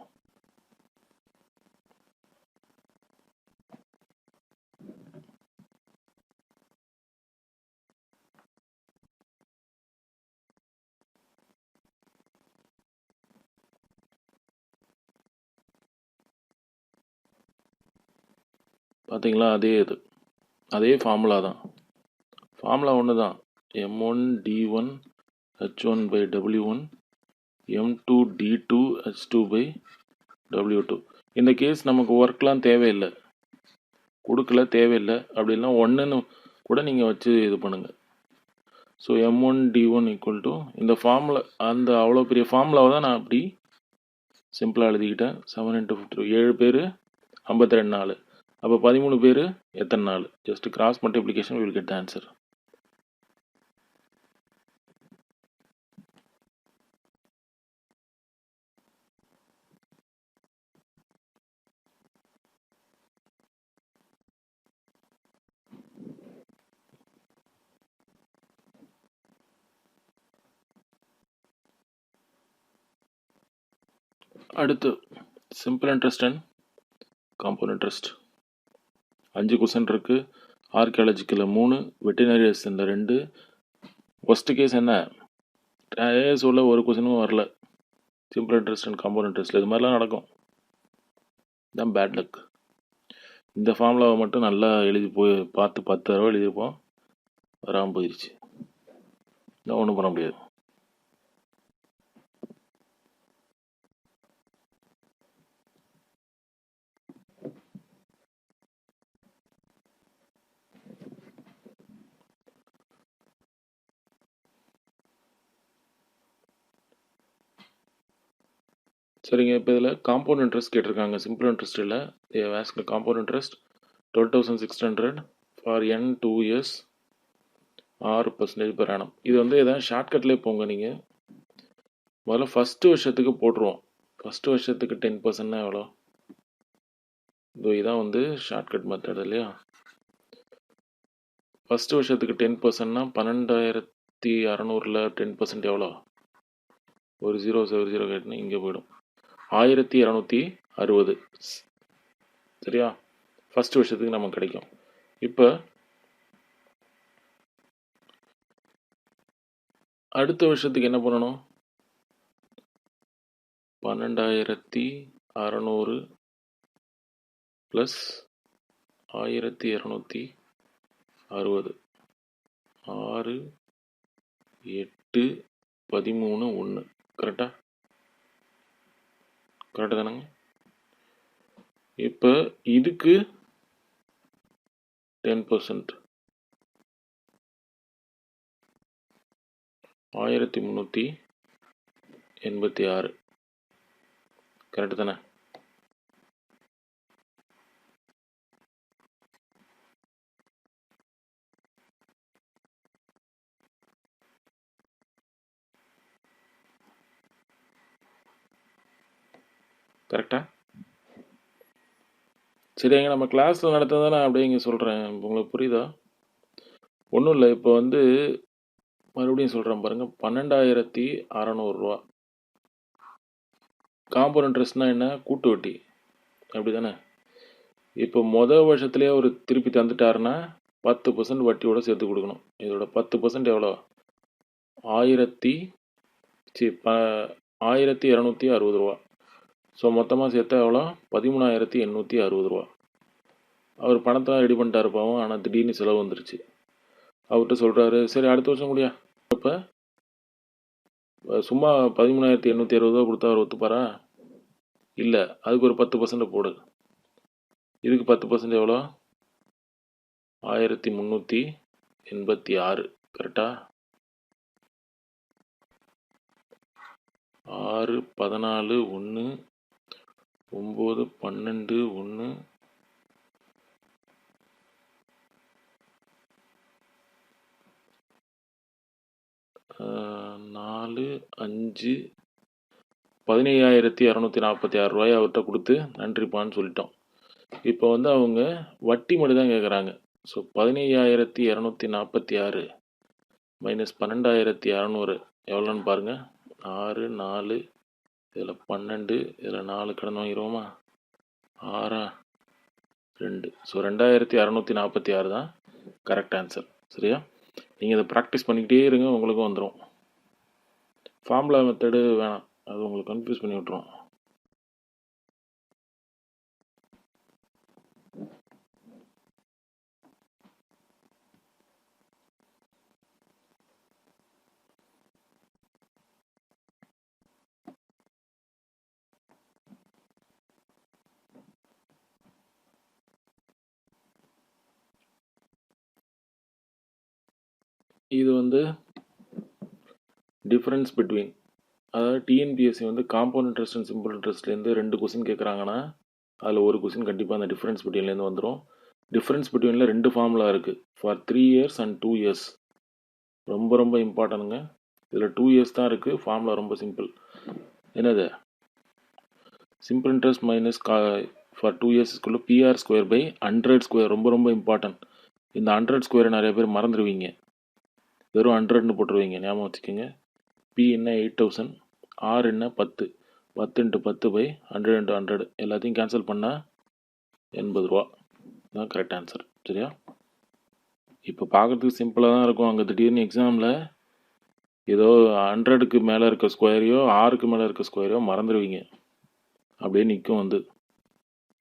பார்த்தீங்களா? அதே ஃபார்முலா தான். ஃபார்முலா ஒன்று தான். m1 d1 h1/w1 m2 d2 h2/w2. இந்த கேஸ் நமக்கு ஒர்க்லாம் தேவையில்லை, கொடுக்கல, தேவையில்லை. அப்படிலாம் ஒன்றுன்னு கூட நீங்கள் வச்சு இது பண்ணுங்கள். ஸோ m1 d1 = இந்த ஃபார்முலா, அந்த அவ்வளோ பெரிய ஃபார்முலாவை தான் நான் அப்படி சிம்பிளாக எழுதிக்கிட்டேன். 7 × 52, 7 பேர் 52 நாள், அப்போ 13 பேர் எத்தனை நாள்? Just cross multiplication, will get answer. அடுத்து simple interest and compound interest. 5 question இருக்குது. ஆர்கியாலஜிக்கில் 3, வெட்டினரி அசிஸ்டன்ட்ல 2. ஃபஸ்ட்டு கேஸ் என்ன, ஏஎஸ்ஓவில் ஒரு கொஸ்டினும் வரல. சிம்பிள் இன்ட்ரெஸ்ட் அண்ட் காம்பவுண்ட் இன்ட்ரெஸ்ட்டில் இது மாதிரிலாம் நடக்கும். இதுதான் பேட் லக். இந்த ஃபார்முலாவை மட்டும் நல்லா எழுதி பார்த்து 10 தடவை எழுதியிருப்போம், வராமல் போயிடுச்சு. இதான் ஒன்றும் பண்ண முடியாது. சரிங்க, இப்போ இதில் காம்பவுண்ட் இன்ட்ரெஸ்ட் கேட்டிருக்காங்க. சிம்பிள் இன்ட்ரெஸ்ட் இல்லை, ask compound interest 12,600 for n 2 years 6% per annum. இது வந்து எதாவது ஷார்ட்கட்லேயே போங்க. நீங்கள் முதல்ல ஃபஸ்ட்டு வருஷத்துக்கு போட்டுருவோம். ஃபஸ்ட்டு வருஷத்துக்கு 10%னா எவ்வளோ? இதான் வந்து ஷார்ட்கட் மெத்தட் இல்லையா? ஃபஸ்ட்டு வருஷத்துக்கு 10%னா 12,600ல் 10% எவ்வளோ? ஒரு 0 கேட்டுன்னு இங்கே போயிடும், 1260. சரியா? ஃபஸ்ட்டு வருஷத்துக்கு நமக்கு கிடைக்கும். இப்போ அடுத்த வருஷத்துக்கு என்ன பண்ணணும்? 12,600 ப்ளஸ் 1,260 6 8 13 1 கரெக்டா தானேங்க? இப்போ இதுக்கு 10% 1386 கரெக்டு தானே? கரெக்டா? சரிங்க, நம்ம கிளாஸில் நடத்ததான் நான் அப்படியே இங்கே சொல்கிறேன். உங்களுக்கு புரியுதா? ஒன்றும் இல்லை. இப்போ வந்து மறுபடியும் சொல்கிறேன் பாருங்கள். 12,600 ரூபா. காம்பவுண்ட் இன்ட்ரெஸ்ட்னா என்ன? கூட்டு வட்டி, அப்படி தானே? இப்போ வருஷத்துலேயே ஒரு திருப்பி தந்துட்டாருன்னா 10% வட்டியோட சேர்த்து கொடுக்கணும். இதோட 10% எவ்வளோ? 1,260 ரூபா. ஸோ மொத்தமாக சேர்த்தா எவ்வளோ? 13,860 ரூபா. அவர் பணத்தெல்லாம் ரெடி பண்ணிட்டாரு பாவம். ஆனால் திடீர்னு செலவு வந்துருச்சு. அவர்கிட்ட சொல்கிறாரு, சரி அடுத்த வருஷம் முடியா. இப்போ சும்மா 13,860 ரூபா கொடுத்தா அவர் ஒத்துப்பாரா? இல்லை, அதுக்கு ஒரு 10% போடு. இதுக்கு 10% எவ்வளோ? 1,386 கரெக்டா? 6 14 1 9 12 1 4 5 17,246 ரூபாயை அவர்கிட்ட கொடுத்து நன்றிப்பான்னு சொல்லிட்டோம். இப்போ வந்து அவங்க வட்டி மட்டும் தான் கேட்குறாங்க. ஸோ 17,246 மைனஸ் 12,600 எவ்வளோன்னு பாருங்கள். 6 4 இதில் 12 இதில் 4 கடன் வாங்கிடுவோமா? 6 2. ஸோ 2,646 தான் கரெக்ட் ஆன்சர். சரியா? நீங்கள் இதை ப்ராக்டிஸ் பண்ணிக்கிட்டே இருங்க, உங்களுக்கும் வந்துடும். ஃபார்முலா மெத்தடு வேணாம், அது உங்களுக்கு கன்ஃபியூஸ் பண்ணி விட்ருவோம். இது வந்து டிஃப்ரென்ஸ் பிட்வீன், அதாவது டிஎன்பிஎஸ்சி வந்து காம்பவுண்ட் இன்ட்ரெஸ்ட் அண்ட் சிம்பிள் இன்ட்ரெஸ்ட்லேருந்து 2 கொஸ்டின் கேட்குறாங்கன்னா அதில் ஒரு கொஸ்டின் கண்டிப்பாக அந்த டிஃப்ரென்ஸ் பிட்வீன்லேருந்து வந்துடும். டிஃப்ரென்ஸ் பிட்வீனில் 2 ஃபார்முலா இருக்குது, ஃபார் 3 இயர்ஸ் அண்ட் 2 இயர்ஸ். ரொம்ப ரொம்ப இம்பார்ட்டனுங்க. இதில் 2 இயர்ஸ் தான் இருக்குது. ஃபார்முலா ரொம்ப சிம்பிள். என்னது? சிம்பிள் இன்ட்ரெஸ்ட் மைனஸ் ஃபார் 2 இயர்ஸ்க்குள்ள பிஆர் ஸ்கொயர் பை 100 ஸ்கொயர். ரொம்ப ரொம்ப இம்பார்ட்டன்ட். இந்த 100 ஸ்கொயரை நிறைய பேர் மறந்துடுவீங்க, வெறும் 100ன்னு போட்டுருவீங்க. ஞாபகம் வச்சுக்கோங்க. பி என்ன 8,000, ஆர் என்ன 10, 10 × 10 பை 100 × 100 எல்லாத்தையும் கேன்சல் பண்ணால் 80 ரூபா தான் கரெக்ட் ஆன்சர். சரியா? இப்போ பார்க்குறதுக்கு சிம்பிளாக தான் இருக்கும். அங்கே திடீர்னு எக்ஸாமில் ஏதோ 100க்கு மேலே இருக்க ஸ்கொயரையோ 6க்கு மேலே இருக்க ஸ்கொயரையோ மறந்துடுவீங்க. அப்படியே நிற்கும் வந்து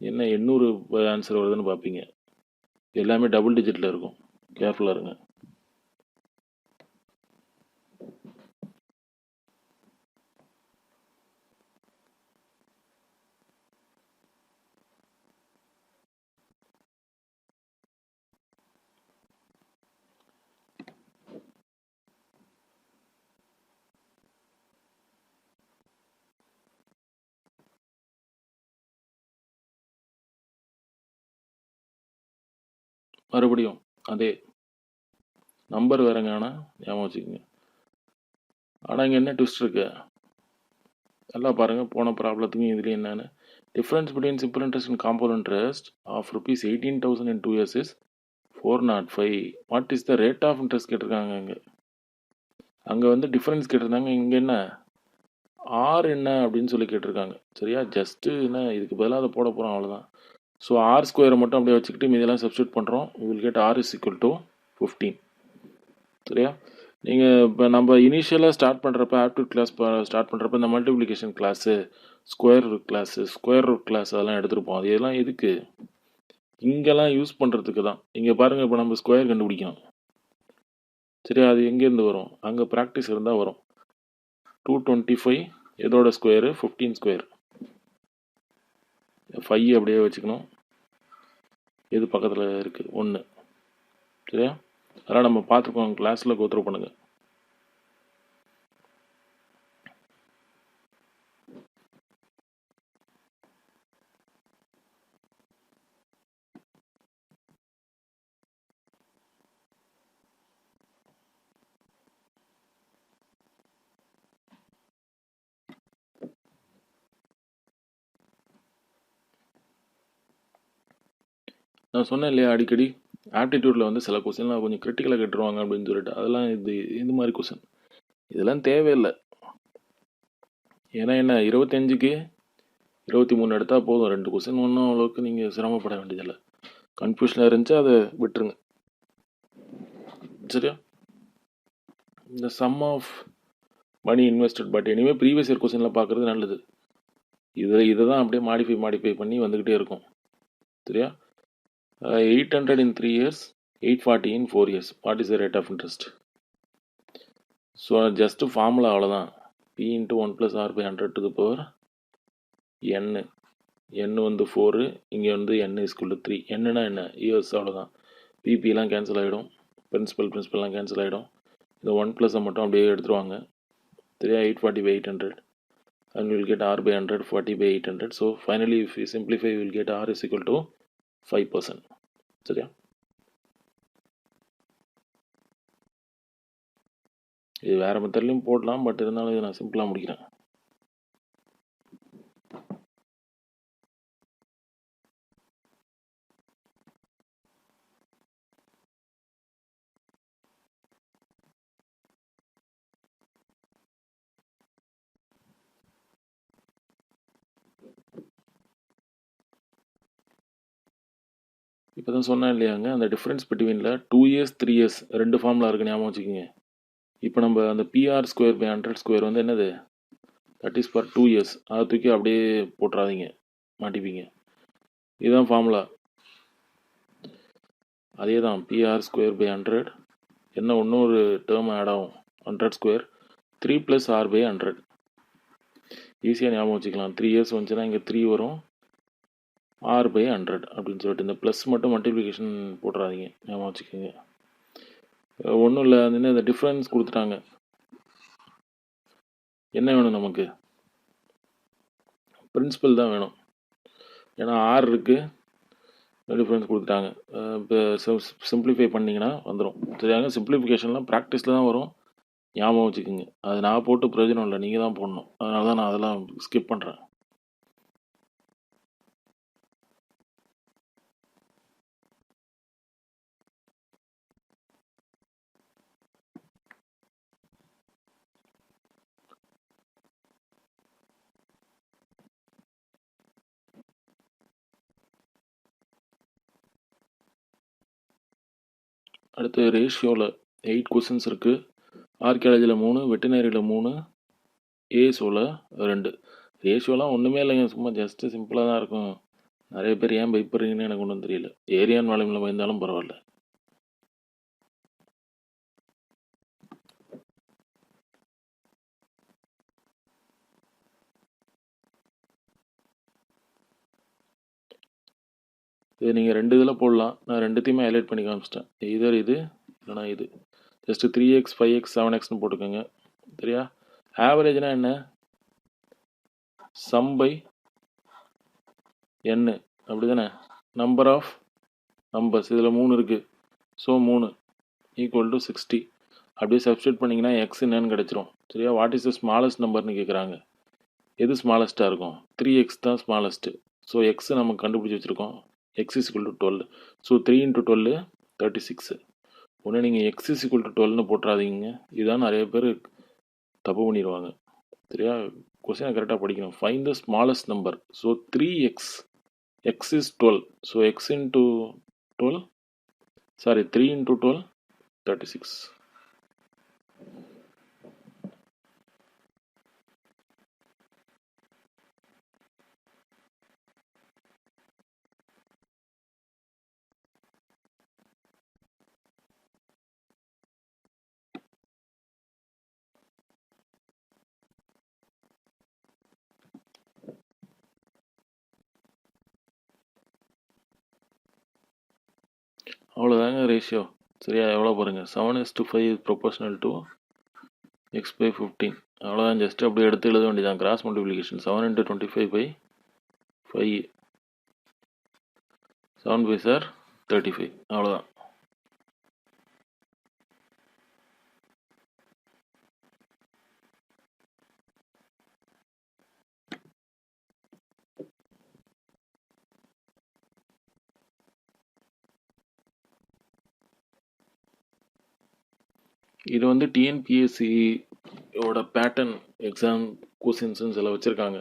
என்ன 800 ஆன்சர் வருதுன்னு பார்ப்பீங்க. எல்லாமே டபுள் டிஜிட்டில் இருக்கும். கேர்ஃபுல்லாக இருங்க. மறுபடியும் அதே நம்பர் வேறங்க, ஆனால் ஞாபகம் வச்சுக்கோங்க. ஆனால் இங்கே என்ன ட்விஸ்ட் இருக்கு நல்லா பாருங்கள். போன ப்ராப்ளத்துக்கும் இதுலேயும் என்னென்னு, difference between simple interest and compound interest of rupees 18,000 in 2 years is 405. What is the rate of interest கேட்டிருக்காங்க. அங்கே வந்து டிஃப்ரென்ஸ் கேட்டிருந்தாங்க. இங்கே என்ன ஆர் என்ன அப்படின்னு சொல்லி கேட்டிருக்காங்க. சரியா? ஜஸ்ட்டு என்ன இதுக்கு பதிலாக அதை போட போகிறோம், அவ்வளோதான். ஸோ ஆர் ஸ்கொயரை மட்டும் அப்படியே வச்சுக்கிட்டு மீதெல்லாம் சப்ஸ்டியூட் பண்ணுறோம். Will get r is equal to 15. சரியா? நீங்கள் இப்போ நம்ம இனிஷியலாக ஸ்டார்ட் பண்ணுறப்ப ஆப்டியூட் கிளாஸ் ஸ்டார்ட் பண்ணுறப்ப இந்த multiplication class square root class square root class அதெல்லாம் எடுத்துருப்போம். அது எல்லாம் எதுக்கு? இங்கெல்லாம் யூஸ் பண்ணுறதுக்கு தான். இங்கே பாருங்கள், இப்போ நம்ம ஸ்கொயர் கண்டுபிடிக்கணும். சரி, அது எங்கேருந்து வரும்? அங்கே ப்ராக்டிஸ் இருந்தால் வரும். 225 எதோட ஸ்கொயரு? 15 ஸ்கொயர். 5 அப்படியே வச்சுக்கணும். எது பக்கத்தில் இருக்குது? 1. சரியா? அதெல்லாம் நம்ம பார்த்துருக்கோம், கிளாஸில் கோத்ரூ பண்ணுங்கள். நான் சொன்னேன் இல்லையா, அடிக்கடி ஆப்டிடியூடில் வந்து சில கொஸ்டின்லாம் கொஞ்சம் கிரிட்டிக்கலாக கேட்டுருவாங்க அப்படின்னு சொல்லிட்டு. அதெல்லாம் இது மாதிரி கொஸ்டின் இதெல்லாம் தேவையில்லை. ஏன்னா என்ன, 25க்கு 23 எடுத்தால் போதும். 2 கொஸ்டின் ஒன்றும் அவ்வளோக்கு நீங்கள் சிரமப்பட வேண்டியதில்லை. கன்ஃபியூஷனாக இருந்துச்சு, அதை விட்டுருங்க. சரியா? இந்த sum of money invested but anyway previous year கொஸ்டின்லாம் பார்க்குறது நல்லது. இதை தான் அப்படியே மாடிஃபை பண்ணி வந்துக்கிட்டே இருக்கும். சரியா? 800 in 3 years, 840 in 4 years. What is the rate of interest? So just formula அவ்வளோதான். P into 1 plus R by 100 to the power n. n வந்து 4, இங்கே வந்து n is equal to 3. என்னன்னா என்ன? இயர்ஸ், அவ்வளோதான். பிபிலாம் கேன்சல் ஆகிடும், பிரின்சிபல்லாம் கேன்சல் ஆகிடும். இந்த 1 ப்ளஸை மட்டும் அப்படியே எடுத்துருவாங்க. சரியா? 840 by 800 and we will get R by 100, 40 by 800. So finally if we simplify, we will get R is equal to 5%. சரியா? இது வேறு மெத்தட்லையும் போடலாம், பட் இருந்தாலும் இதை நான் சிம்பிளாக முடிக்கிறேன். இப்போ தான் சொன்னேன் இல்லையாங்க, அந்த டிஃப்ரென்ஸ் பிட்வீனில் 2 years 3 years 2 ஃபார்முலா இருக்குது, ஞாபகம் வச்சுக்கோங்க. இப்போ நம்ம அந்த பிஆர் ஸ்கொயர் பை 100 ஸ்கொயர் வந்து என்னது? That is for 2 years. அதை தூக்கி அப்படியே போட்டுறாதீங்க, மாட்டிப்பீங்க. இதுதான் ஃபார்முலா. அதே தான், பிஆர் ஸ்கொயர் பை 100 என்ன இன்னொரு டேர்ம் ஆட் ஆகும், 100 ஸ்கொயர் 3 + R by 100. ஈஸியாக ஞாபகம் வச்சுக்கலாம். 3 years வந்துச்சுன்னா இங்கே 3 வரும், R by 100 அப்படின்னு சொல்லிட்டு. இந்த ப்ளஸ் மட்டும் மல்டிப்ளிகேஷன் போட்டுறாதீங்க, ஞாபகம் வச்சுக்கோங்க. ஒன்றும் இல்லை, அந்த இந்த டிஃப்ரென்ஸ் கொடுத்துட்டாங்க. என்ன வேணும் நமக்கு? பிரின்சிபல் தான் வேணும். ஏன்னா ஆர் இருக்குது, டிஃப்ரென்ஸ் கொடுத்துட்டாங்க. இப்போ சிம்பிளிஃபை பண்ணிங்கன்னா வந்துடும். சரியாங்க? சிம்பிளிஃபிகேஷன்லாம் ப்ராக்டிஸில் தான் வரும், ஞாபகம் வச்சுக்கோங்க. அது நான் போட்டு பிரயோஜனம் இல்லை, நீங்கள் தான் போடணும். அதனால தான் நான் அதெல்லாம் ஸ்கிப் பண்ணுறேன். அடுத்து ரேஷியோவில் 8 கொஸ்டின்ஸ் இருக்குது. ஆர்கியாலஜியில் 3, வெட்டினரியில் 3, ஏசோவில் 2. ரேஷியோலாம் ஒன்றுமே இல்லைங்க, சும்மா ஜஸ்ட்டு சிம்பிளாக தான் இருக்கும். நிறைய பேர் ஏன் பயப்படுறீங்கன்னு எனக்கு ஒன்றும் தெரியல. ஏரியான் வால்யூமில் பயந்தாலும் பரவாயில்ல. இது நீங்கள் 2 இதில் போடலாம். நான் 2த்தையுமே ஹைலைட் பண்ணி காமிச்சிட்டேன். இதர் இது இல்லைனா இது. ஜஸ்ட்டு 3x 5x 7xன்னு போட்டுக்கோங்க. சரியா? ஆவரேஜ்னா என்ன? சம் பை n, அப்படி தானே? நம்பர் ஆஃப் நம்பர்ஸ் இதில் 3 இருக்குது. So 3 equal to 60. அப்படியே சப்ஸ்டியூட் பண்ணிங்கன்னா எக்ஸ் என்னன்னு கிடச்சிரும். சரியா? வாட் இஸ் த ஸ்மாலஸ்ட் நம்பர்னு கேட்குறாங்க. எது ஸ்மாலஸ்ட்டாக இருக்கும்? 3x தான் ஸ்மாலஸ்ட்டு. ஸோ எக்ஸ் நம்ம கண்டுபிடிச்சி வச்சுருக்கோம். X is equal to 12. So 3 × 12 36. ஒன்று நீங்கள் எக்ஸ் இஸ் ஈக்குவல் டு 12ன்னு போட்டுறாதீங்க. இதுதான் நிறைய பேர் தப்பு பண்ணிடுவாங்க. சரியா? கொஸ்டினை கரெக்டாக படிக்கணும். Find the smallest number. So 3x, X is 12. So X into 12, sorry 3 × 12 36. அவ்வளோதாங்க ரேஷியோ. சரியா? எவ்வளோ பாருங்கள், 7:5 ப்ரொபோஷனல் டு x/15. அவ்வளோதான், ஜஸ்ட் அப்படியே எடுத்து எழுத வேண்டியதான். Cross multiplication 7 × 25/5. 7 5 சார் 35. அவ்வளோதான். இது வந்து டிஎன்பிஎஸ்சியோட பேட்டர்ன் எக்ஸாம் கொஸ்டின்ஸ்னு சில வச்சுருக்காங்க.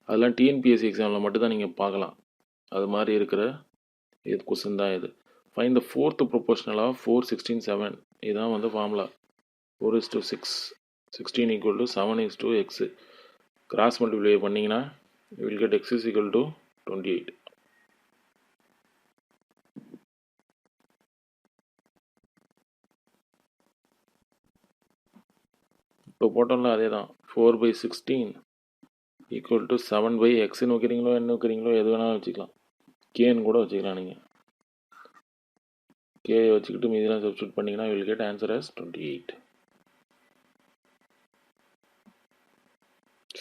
அதெல்லாம் டிஎன்பிஎஸ்சி எக்ஸாமில் மட்டும்தான் நீங்கள் பார்க்கலாம். அது மாதிரி இருக்கிற இது கொஸ்டின் தான் இது. Find the 4th proportional of 4, 16, 7. இதுதான் வந்து ஃபார்முலா. 4:6, 16 = 7:x. கிராஸ் மல்டிப்ளை பண்ணிங்கன்னா you will get x is equal to 28. இப்போ போட்டோம்ல அதே தான். 4/16 = 7/x வைக்கிறீங்களோ என்ன வைக்கிறீங்களோ எது வேணாலும் வச்சுக்கலாம். கேன்னு கூட வச்சுக்கலாம். நீங்கள் கே வச்சுக்கிட்டு மீதிலாம் சப்ஸ்டியூட் பண்ணிங்கன்னா you will get answer as 28.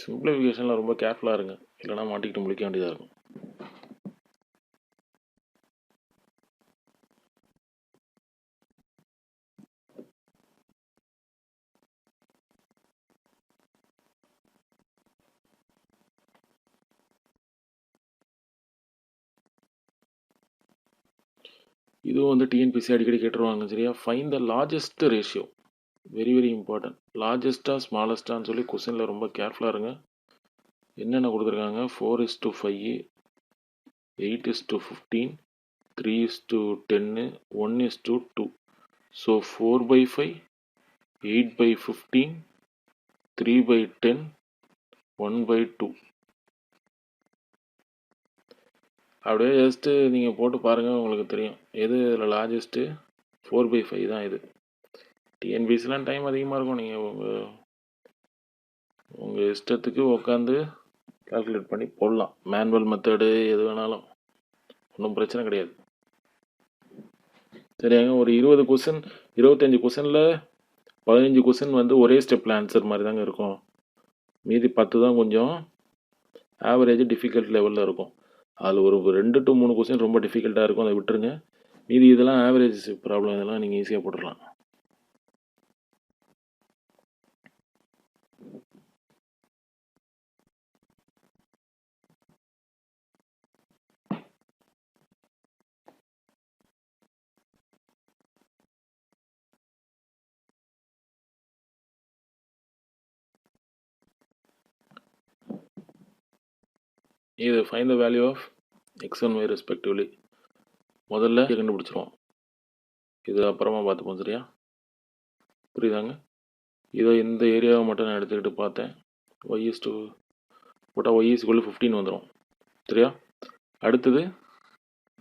சிம்பிளிஃபிகேஷனில் ரொம்ப கேர்ஃபுல்லாக இருங்க, இல்லைனா மாட்டிக்கிட்டு முழிக்க வேண்டியதாக இருக்கும். இதுவும் வந்து டிஎன்பிசி அடிக்கடி கேட்டுருவாங்க. சரியா? Find the largest ratio. Very very important. லார்ஜஸ்டா ஸ்மாலஸ்டான்னு சொல்லி கொஸ்டினில் ரொம்ப கேர்ஃபுல்லாக இருங்க. என்னென்ன கொடுத்துருக்காங்க? 4:5, 8:15, 3:10, 1:2. ஸோ 4/5, 8/15, 3/10, 1/2. அப்படியே ஜஸ்ட்டு நீங்கள் போட்டு பாருங்கள், உங்களுக்கு தெரியும் எது இதில் லார்ஜஸ்ட்டு. 4/5 தான் இது. டிஎன்பிசிலாம் டைம் அதிகமாக இருக்கும். நீங்கள் உங்கள் இஷ்டத்துக்கு உட்காந்து கால்குலேட் பண்ணி போடலாம். மேனுவல் மெத்தடு எது வேணாலும் ஒன்றும் பிரச்சனை கிடையாது. சரியாங்க? ஒரு 20 கொஸ்டின் 25 கொஸ்டினில் 15 கொஸ்டின் வந்து ஒரே ஸ்டெப்பில் ஆன்சர் மாதிரி தாங்க இருக்கும். மீதி 10 தான் கொஞ்சம் ஆவரேஜ் டிஃபிகல்ட் லெவலில் இருக்கும். அதில் ஒரு 2 to 3 கொஸ்டின் ரொம்ப டிஃபிகல்ட்டாக இருக்கும், அதை விட்டுருங்க. மீதி இதெல்லாம் ஆவரேஜ் ப்ராப்ளம், இதெல்லாம் நீங்கள் ஈஸியாக போட்டுடலாம். இது find the value of x1, y respectively. முதல்ல கண்டுபிடிச்சிருவோம், இது அப்புறமா பார்த்துப்போம். சரியா? புரியுதாங்க? இதை இந்த ஏரியாவை மட்டும் நான் எடுத்துக்கிட்டு பார்த்தேன். y போட்டால் y = 15 வந்துடும். சரியா? அடுத்தது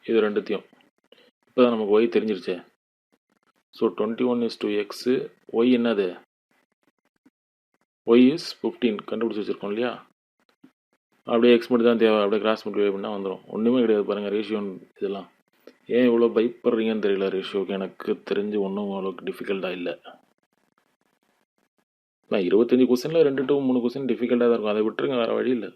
இது ரெண்டுத்தையும் இப்போ தான் நமக்கு y தெரிஞ்சிருச்சே. So 21:x. y என்னது? y is 15 கண்டுபிடிச்சி வச்சுருக்கோம் இல்லையா? அப்படியே எக்ஸ் மட்டும் தான் தேவை. அப்படியே கிராஸ் மல்டிப்ளை பண்ணால் வந்துடும். ஒன்றுமே கிடையாது. பாருங்கள் ரேஷியோ இதெல்லாம் ஏன் இவ்வளோ பயப்படுறீங்கன்னு தெரியல. ரேஷியோக்கு எனக்கு தெரிஞ்சு ஒன்றும் அவ்வளோக்கு டிஃபிகல்ட்டாக இல்லை. 25 கொஸ்டினில் 2 to 3 கொஸ்டின் டிஃபிகல்ட்டாக தான் இருக்கும். அதை விட்டுருங்க, வேறு வழி இல்லை.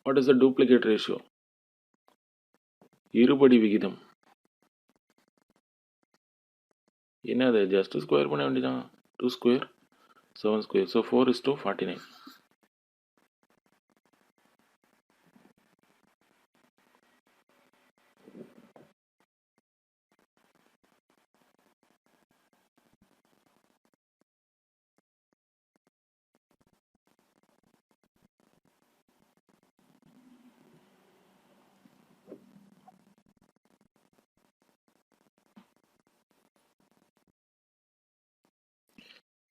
What is the duplicate ratio? இருபடி விகிதம். என்னது? ஜஸ்ட் ஸ்கொயர் பண்ண வேண்டியதான். 2 square 7 square. ஸோ 4:49.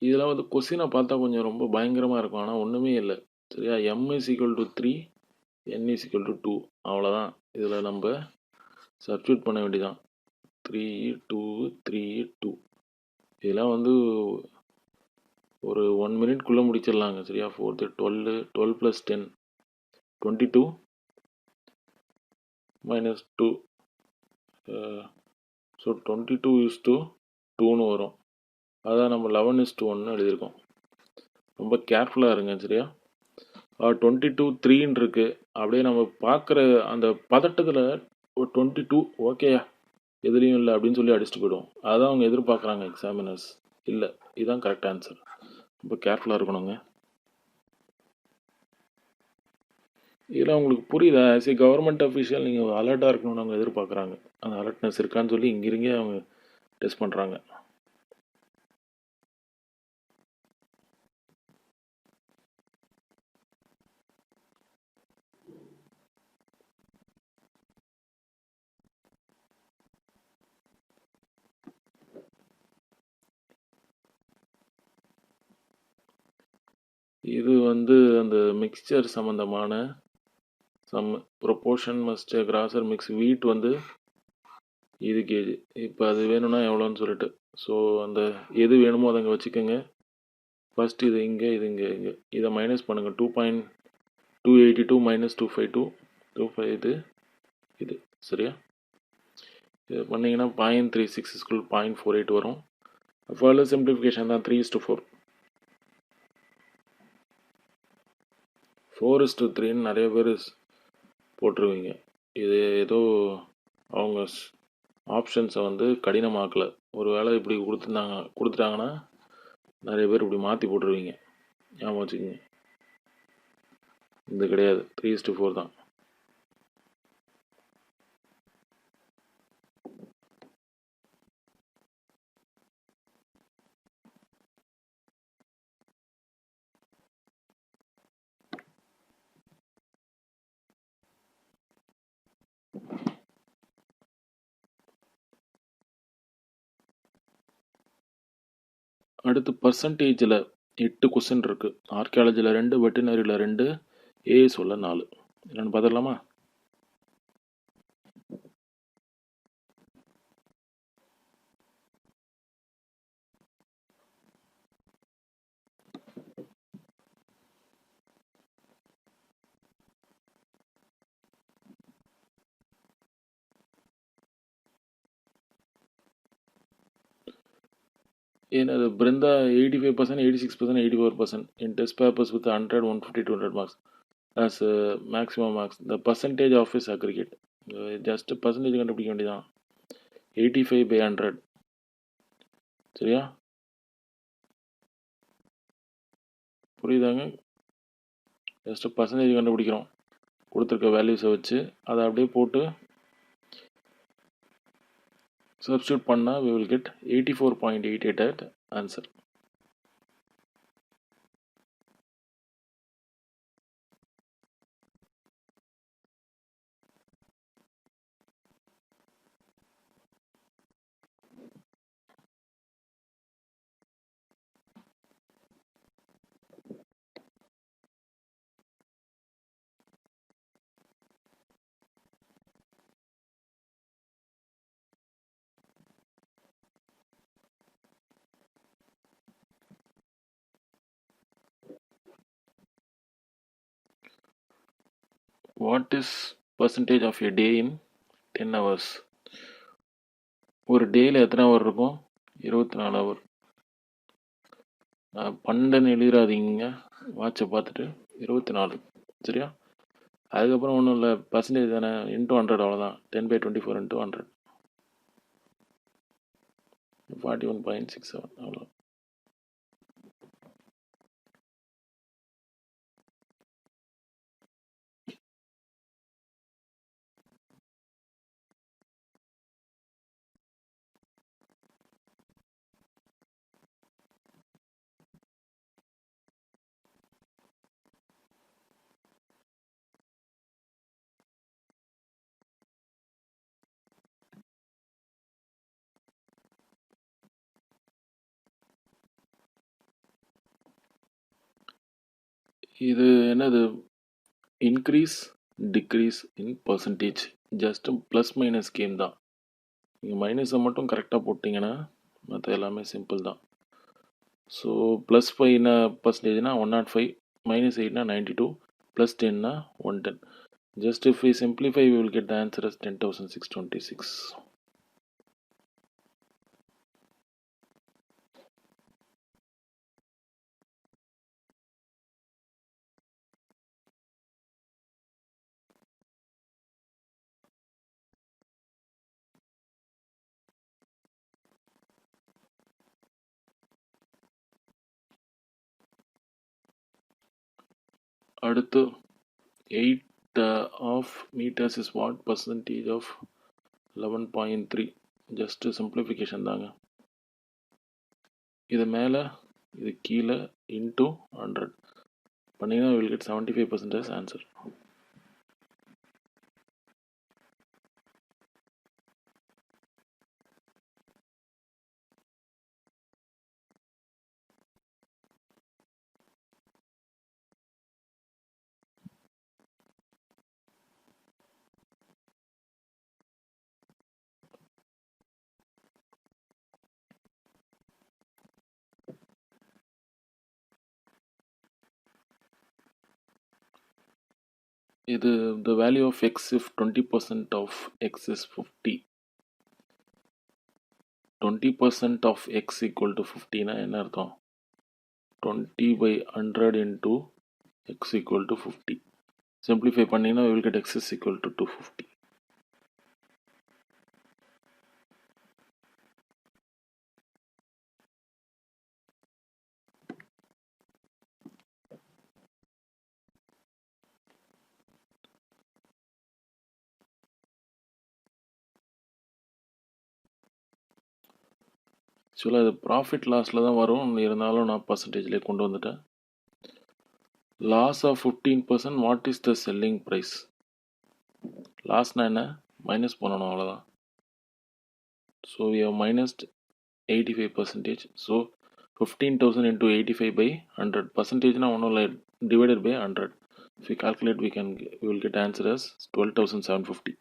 இதெல்லாம் வந்து கொஸ்டினை பார்த்தா கொஞ்சம் ரொம்ப பயங்கரமாக இருக்கும், ஆனால் ஒன்றுமே இல்லை. சரியா? m is equal to 3, n is equal to 2. அவ்வளோதான். இதில் நம்ம சப்ஸ்டியூட் பண்ண வேண்டியதான். 3 2 3 2 இதெல்லாம் வந்து ஒரு 1 மினிட்குள்ளே முடிச்சிடலாங்க. சரியா? 4 12 12 + 10 22 - 2 ஸோ 22:2ன்னு வரும். அதான் நம்ம 11:1ன்னு எழுதியிருக்கோம். ரொம்ப கேர்ஃபுல்லாக இருங்க. சரியா? 22:3ன்னு இருக்கு. அப்படியே நம்ம பார்க்குற அந்த பதட்டத்தில் ஒரு 22 ஓகேயா எதுலேயும் இல்லை அப்படின்னு சொல்லி அடிச்சுட்டு போயிடுவோம். அதான் அவங்க எதிர்பார்க்குறாங்க எக்ஸாமினர்ஸ். இல்லை, இதுதான் கரெக்ட் ஆன்சர். ரொம்ப கேர்ஃபுல்லாக இருக்கணுங்க. இதெல்லாம் உங்களுக்கு புரியுதா? ஆஸ் ஏ கவர்மெண்ட் அஃபீஷியல் நீங்கள் அலர்ட்டாக இருக்கணும்னு அவங்க எதிர்பார்க்குறாங்க. அந்த அலர்ட்னஸ் இருக்கான்னு சொல்லி இங்கிருந்தே அவங்க டெஸ்ட் பண்ணுறாங்க. இது வந்து அந்த மிக்சர் சம்மந்தமான ப்ரொபோர்ஷன் மஸ்ட் கிராசர் மிக்ஸ் வீட் வந்து இது கேஜி. இப்போ அது வேணும்னா எவ்வளோன்னு சொல்லிட்டு ஸோ அந்த எது வேணுமோ அதை அங்கே வச்சுக்கோங்க. ஃபஸ்ட் இது இங்கே, இது இங்கே, இங்கே இதை மைனஸ் பண்ணுங்கள். 2.282 - 252 25 இது சரியா? இது பண்ணிங்கன்னா 0.36 0.48 வரும். ஃபர்தர் சிம்பிளிஃபிகேஷன் தான் 3:4 4:3ன்னு நிறைய பேர் போட்டுருவீங்க. இது ஏதோ அவங்க ஆப்ஷன்ஸை வந்து கடினமாக்கலை. ஒரு வேளை இப்படி கொடுத்துட்டாங்கன்னா நிறைய பேர் இப்படி மாற்றி போட்டுருவீங்க. ஞாபகம் வச்சுக்கோங்க. இது கிடையாது, 3:4 தான். அடுத்து பர்சன்டேஜில் 8 கொஸ்டின் இருக்குது. ஆர்கியாலஜியில் 2, வெட்டினரியில் 2, ஏஎஸ்ஓல 4. என்னென்னு பார்த்துடலாமா? ಏನದು Brinda 85%, 86%, 84% in test papers with 100, 150, 200 marks as maximum marks. The percentage of his aggregate. Just percentage கண்டுபிடிக்க வேண்டியதான். 85/100. சரியா? புரியுதாங்க? ஜஸ்ட் பர்சன்டேஜ் கண்டுபிடிக்கிறோம். கொடுத்துருக்க வேல்யூஸை வச்சு அதை அப்படியே போட்டு substitute பண்ணா we will get 84.88 at answer. What is percentage of a day in 10 hours? ஒரு டேயில் எத்தனை ஹவர் இருக்கும்? 24 ஹவர். 12 எழுதிடாதீங்க, வாட்சை பார்த்துட்டு 24. சரியா? அதுக்கப்புறம் ஒன்றும் இல்லை, பர்சன்டேஜ் தானே, இன்ட்டு 100 அவ்வளோதான். 10/24 × 100 41.67 அவ்வளோ. இது என்னது? Increase decrease in percentage. Just plus minus game தான். நீங்கள் மைனஸை மட்டும் கரெக்டாக போட்டிங்கன்னா மற்ற எல்லாமே சிம்பிள் தான். So plus 5 பர்சன்டேஜ்னா 105, -8 92, +10 110. Just if we simplify, we will get the answer as 10,626. அடுத்து 8 of meters is what percentage of 11.3? Just simplification தாங்க. இது மேலே இது கீழே இன்ட்டு 100 பண்ணிங்கன்னா will get 75% as answer. இது the value of x if 20% of x is 50. 20% of x equal to 50 னா என்ன அர்த்தம்? 20/100 into x equal to 50. Simplify பண்ணிங்கன்னா we will get x is equal to 250. ஆக்சுவலாக இது ப்ராஃபிட் லாஸில் தான் வரும், இருந்தாலும் நான் பர்சன்டேஜ்லேயே கொண்டு வந்துட்டேன். Loss of 15%, what is the selling price? லாஸ்னா என்ன? மைனஸ் பண்ணணும், அவ்வளோதான். So we have minused 85%. So 15,000 into 85/100. பர்சன்டேஜ்னா ஒன்றும் இல்லை, divided by 100. If we calculate, we will get answer as 12,750.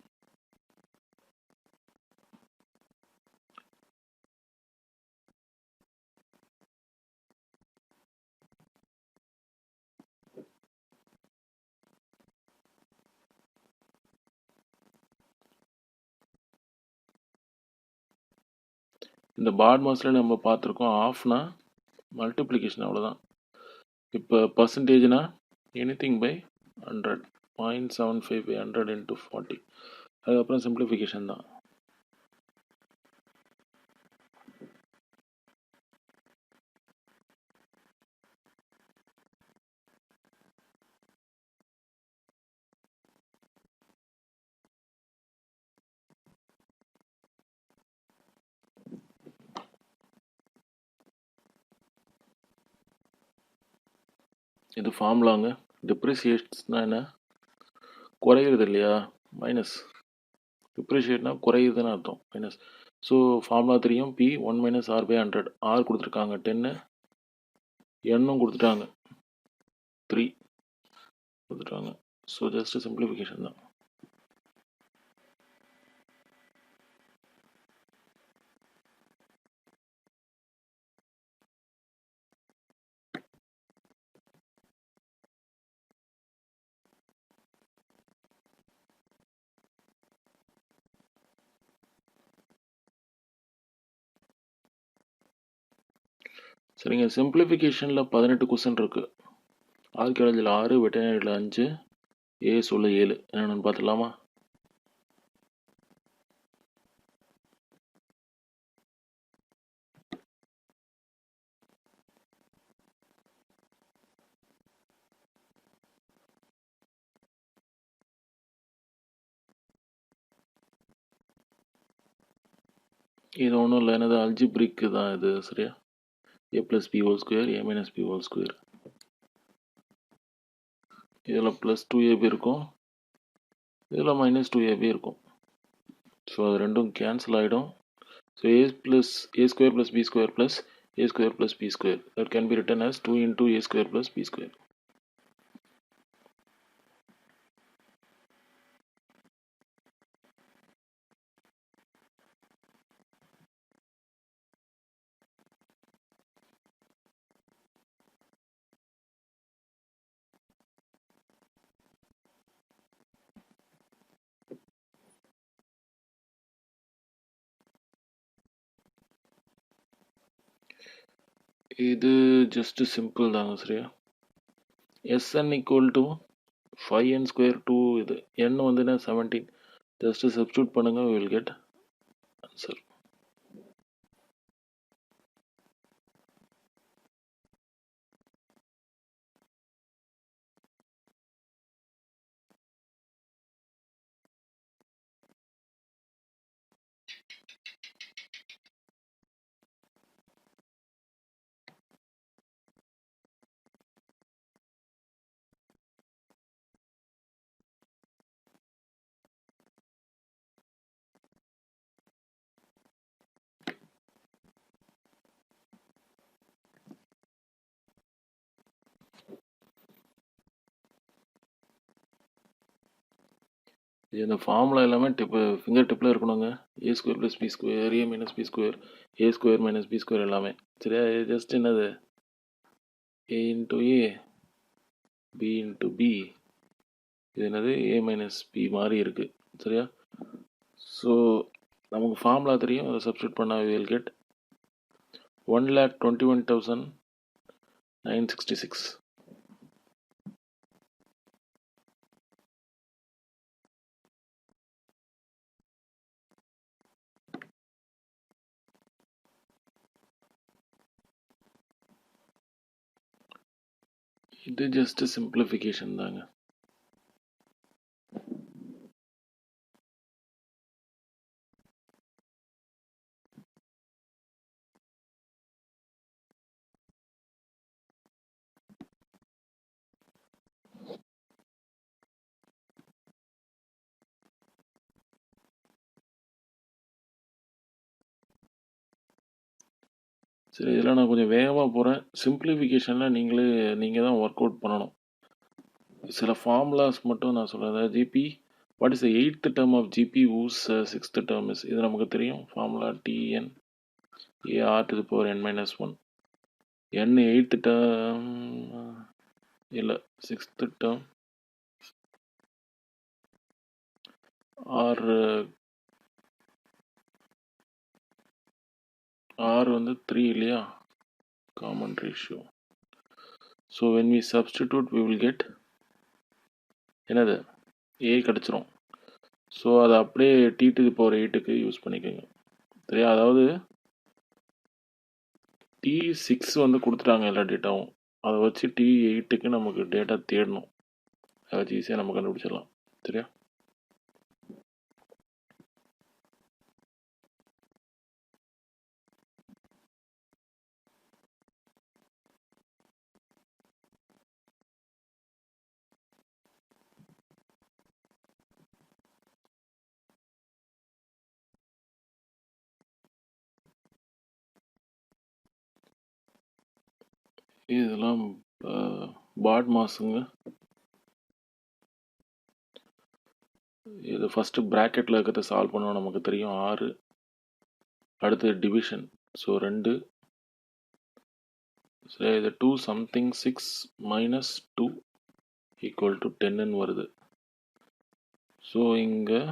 இந்த பாட் மாஸில் நம்ம பார்த்துருக்கோம், ஆஃப்னா மல்டிப்ளிகேஷன், அவ்வளோதான். இப்போ பர்சன்டேஜ்னா எனிதிங் பை 100, 0.75/100 into 40. அதுக்கப்புறம் சிம்பிளிஃபிகேஷன் தான். இது ஃபார்முலாங்க. டிப்ரிசியேட்ஸ்னா என்ன? குறையிறது இல்லையா? மைனஸ். டிப்ரிஷியேட்னா குறையுதுன்னு அர்த்தம், மைனஸ். ஸோ ஃபார்முலா தெரியும், பி 1 - r/100. ஆர் கொடுத்துருக்காங்க 10, என்னும் கொடுத்துட்டாங்க 3 கொடுத்துட்டாங்க. ஸோ ஜஸ்ட் சிம்பிளிஃபிகேஷன் தான். சரிங்க, சிம்பிளிஃபிகேஷனில் 18 கொஸ்டின் இருக்குது. ஆர்கியாலஜியில் 6, வெட்டனரியில் 5, ஏஎஸ்ஓவில் 7. என்னென்னு பார்த்துலாமா? இது ஒன்றும் இல்லை, என்னது அல்ஜிப்ரிக்கு தான் இது, சரியா? a + b² a - b². இதில் +2ab இருக்கும், இதில் -2ab இருக்கும். ஸோ அது ரெண்டும் கேன்சல் ஆகிடும். So a² + b² + a² + b². that can be written as 2 into a² + b². இது ஜஸ்ட் சிம்பிள் தாங்க சரியா. Sn equal to 5n square 2 இது n வந்துன்னா 17. ஜஸ்ட் சப்ஸ்டியூட் பண்ணுங்க, we will get answer. இந்த ஃபார்முலா எல்லாமே ஃபிங்கர் டிப்பில் இருக்கணுங்க. ஏ ஸ்கொயர் ப்ளஸ் பி ஸ்கொயர், ஏ மைனஸ் பி ஸ்கொயர், ஏ ஸ்கொயர் மைனஸ் பி ஸ்கொயர் எல்லாமே சரியா. ஜஸ்ட் என்னது A into A, B into B, இது என்னது ஏ மைனஸ் பி மாதிரி இருக்குது சரியா. ஸோ நமக்கு ஃபார்முலா தெரியும், அதை சப்ஸ்டியூட் பண்ணால் we will get 1,21,966. இது ஜஸ்ட் சிம்பிளிஃபிகேஷன் தாங்க. சரி, இதெல்லாம் நான் கொஞ்சம் வேகமாக போகிறேன். சிம்பிளிஃபிகேஷனில் நீங்கள் தான் ஒர்க் அவுட் பண்ணணும். சில ஃபார்முலாஸ் மட்டும் நான் சொல்கிறேன். GP, what is the 8th term of GP whose 6th term is, இது நமக்கு தெரியும். Formula TN AR to the power n minus 1. n 8th term இல்லை 6th term, ஆர் வந்து 3 இல்லையா, common ratio. So when we substitute we will get என்னது ஏ கிடச்சிரும். So அதை அப்படியே டி டு தி பவர் 8க்கு யூஸ் பண்ணிக்கோங்க சரியா. அதாவது T6 வந்து கொடுத்துட்டாங்க எல்லா டேட்டாவும், அதை வச்சு T8க்கு நமக்கு டேட்டா தேடணும். அதை வச்சு ஈஸியாக நம்ம கண்டுபிடிச்சிடலாம் சரியா. இதெல்லாம் பாட் மாஸுங்க. இது ஃபஸ்ட்டு ப்ராக்கெட்டில் இருக்கிறத சால்வ் பண்ணோம், நமக்கு தெரியும் 6. அடுத்து டிவிஷன், ஸோ 2. சரி, இது 2 சம்திங் 6 மைனஸ் 2 ஈக்குவல் டு 10ன்னு வருது. ஸோ இங்கே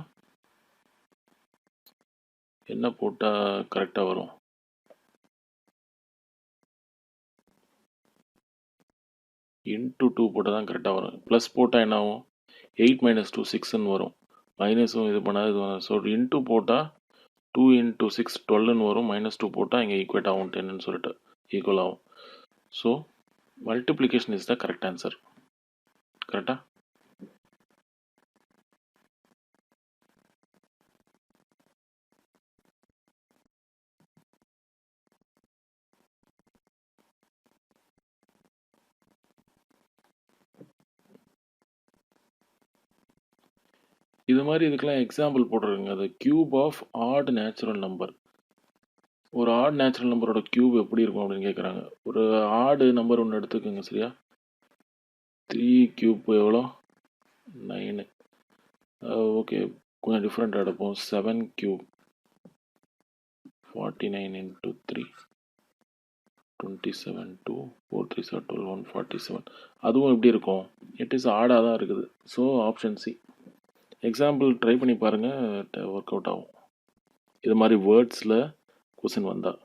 என்ன போட்டால் கரெக்டாக வரும்? இன்ட்டு 2 போட்டால் தான் கரெக்டாக வரும். ப்ளஸ் போட்டால் என்ன ஆகும்? 8 மைனஸ் 2 6ன்னு வரும். மைனஸும் இது பண்ணாது இது வரும். ஸோ இன்ட்டு போட்டால் 2 into 6 12ன்னு வரும். -2 போட்டால் இங்கே ஈக்குவேட் ஆகும் 10ன்னு சொல்லிட்டு ஈக்குவல் ஆகும். So multiplication is the correct answer. கரெக்டாக? இது மாதிரி இதுக்கெல்லாம் எக்ஸாம்பிள் போட்டிருக்குங்க. அது cube of odd natural number. ஒரு ஆட் நேச்சுரல் நம்பரோட கியூப் எப்படி இருக்கும் அப்படின்னு கேட்குறாங்க. ஒரு ஆடு நம்பர் ஒன்று எடுத்துக்கோங்க சரியா. 3 கியூப் எவ்வளோ? 9. ஓகே, கொஞ்சம் டிஃப்ரெண்ட் எடுப்போம். 7 கியூப் 49 into 3 27 2 4 3 12 147. அதுவும் எப்படி இருக்கும்? இட் இஸ் ஆடாக தான் இருக்குது. So option C. Example try பண்ணி பாருங்கள், ஒர்க் அவுட் ஆகும். இது மாதிரி வேர்ட்ஸில் கொஸ்டின் வந்தால்.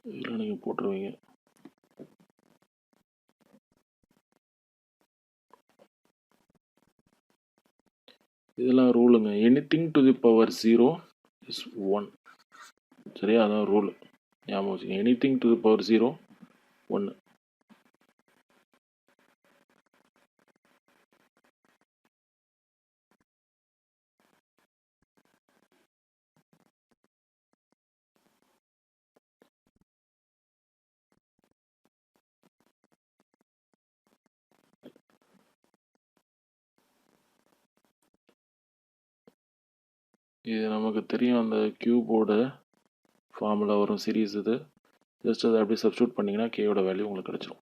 இதில் நீங்கள் போட்டுருவீங்க. இதெல்லாம் ரூலுங்க. Anything to the power 0 is 1. சரியா? அதான் ரூல். ஞாபகம் வச்சுங்க. Anything to the power 0 1. இது நமக்கு தெரியும், அந்த கியூபோட ஃபார்முலா வரும் சீரீஸ் இது. ஜஸ்ட் அதை அப்படியே சப்ஸ்டியூட் பண்ணிங்கன்னா கேயோட வேல்யூ உங்களுக்கு கிடச்சிரும்.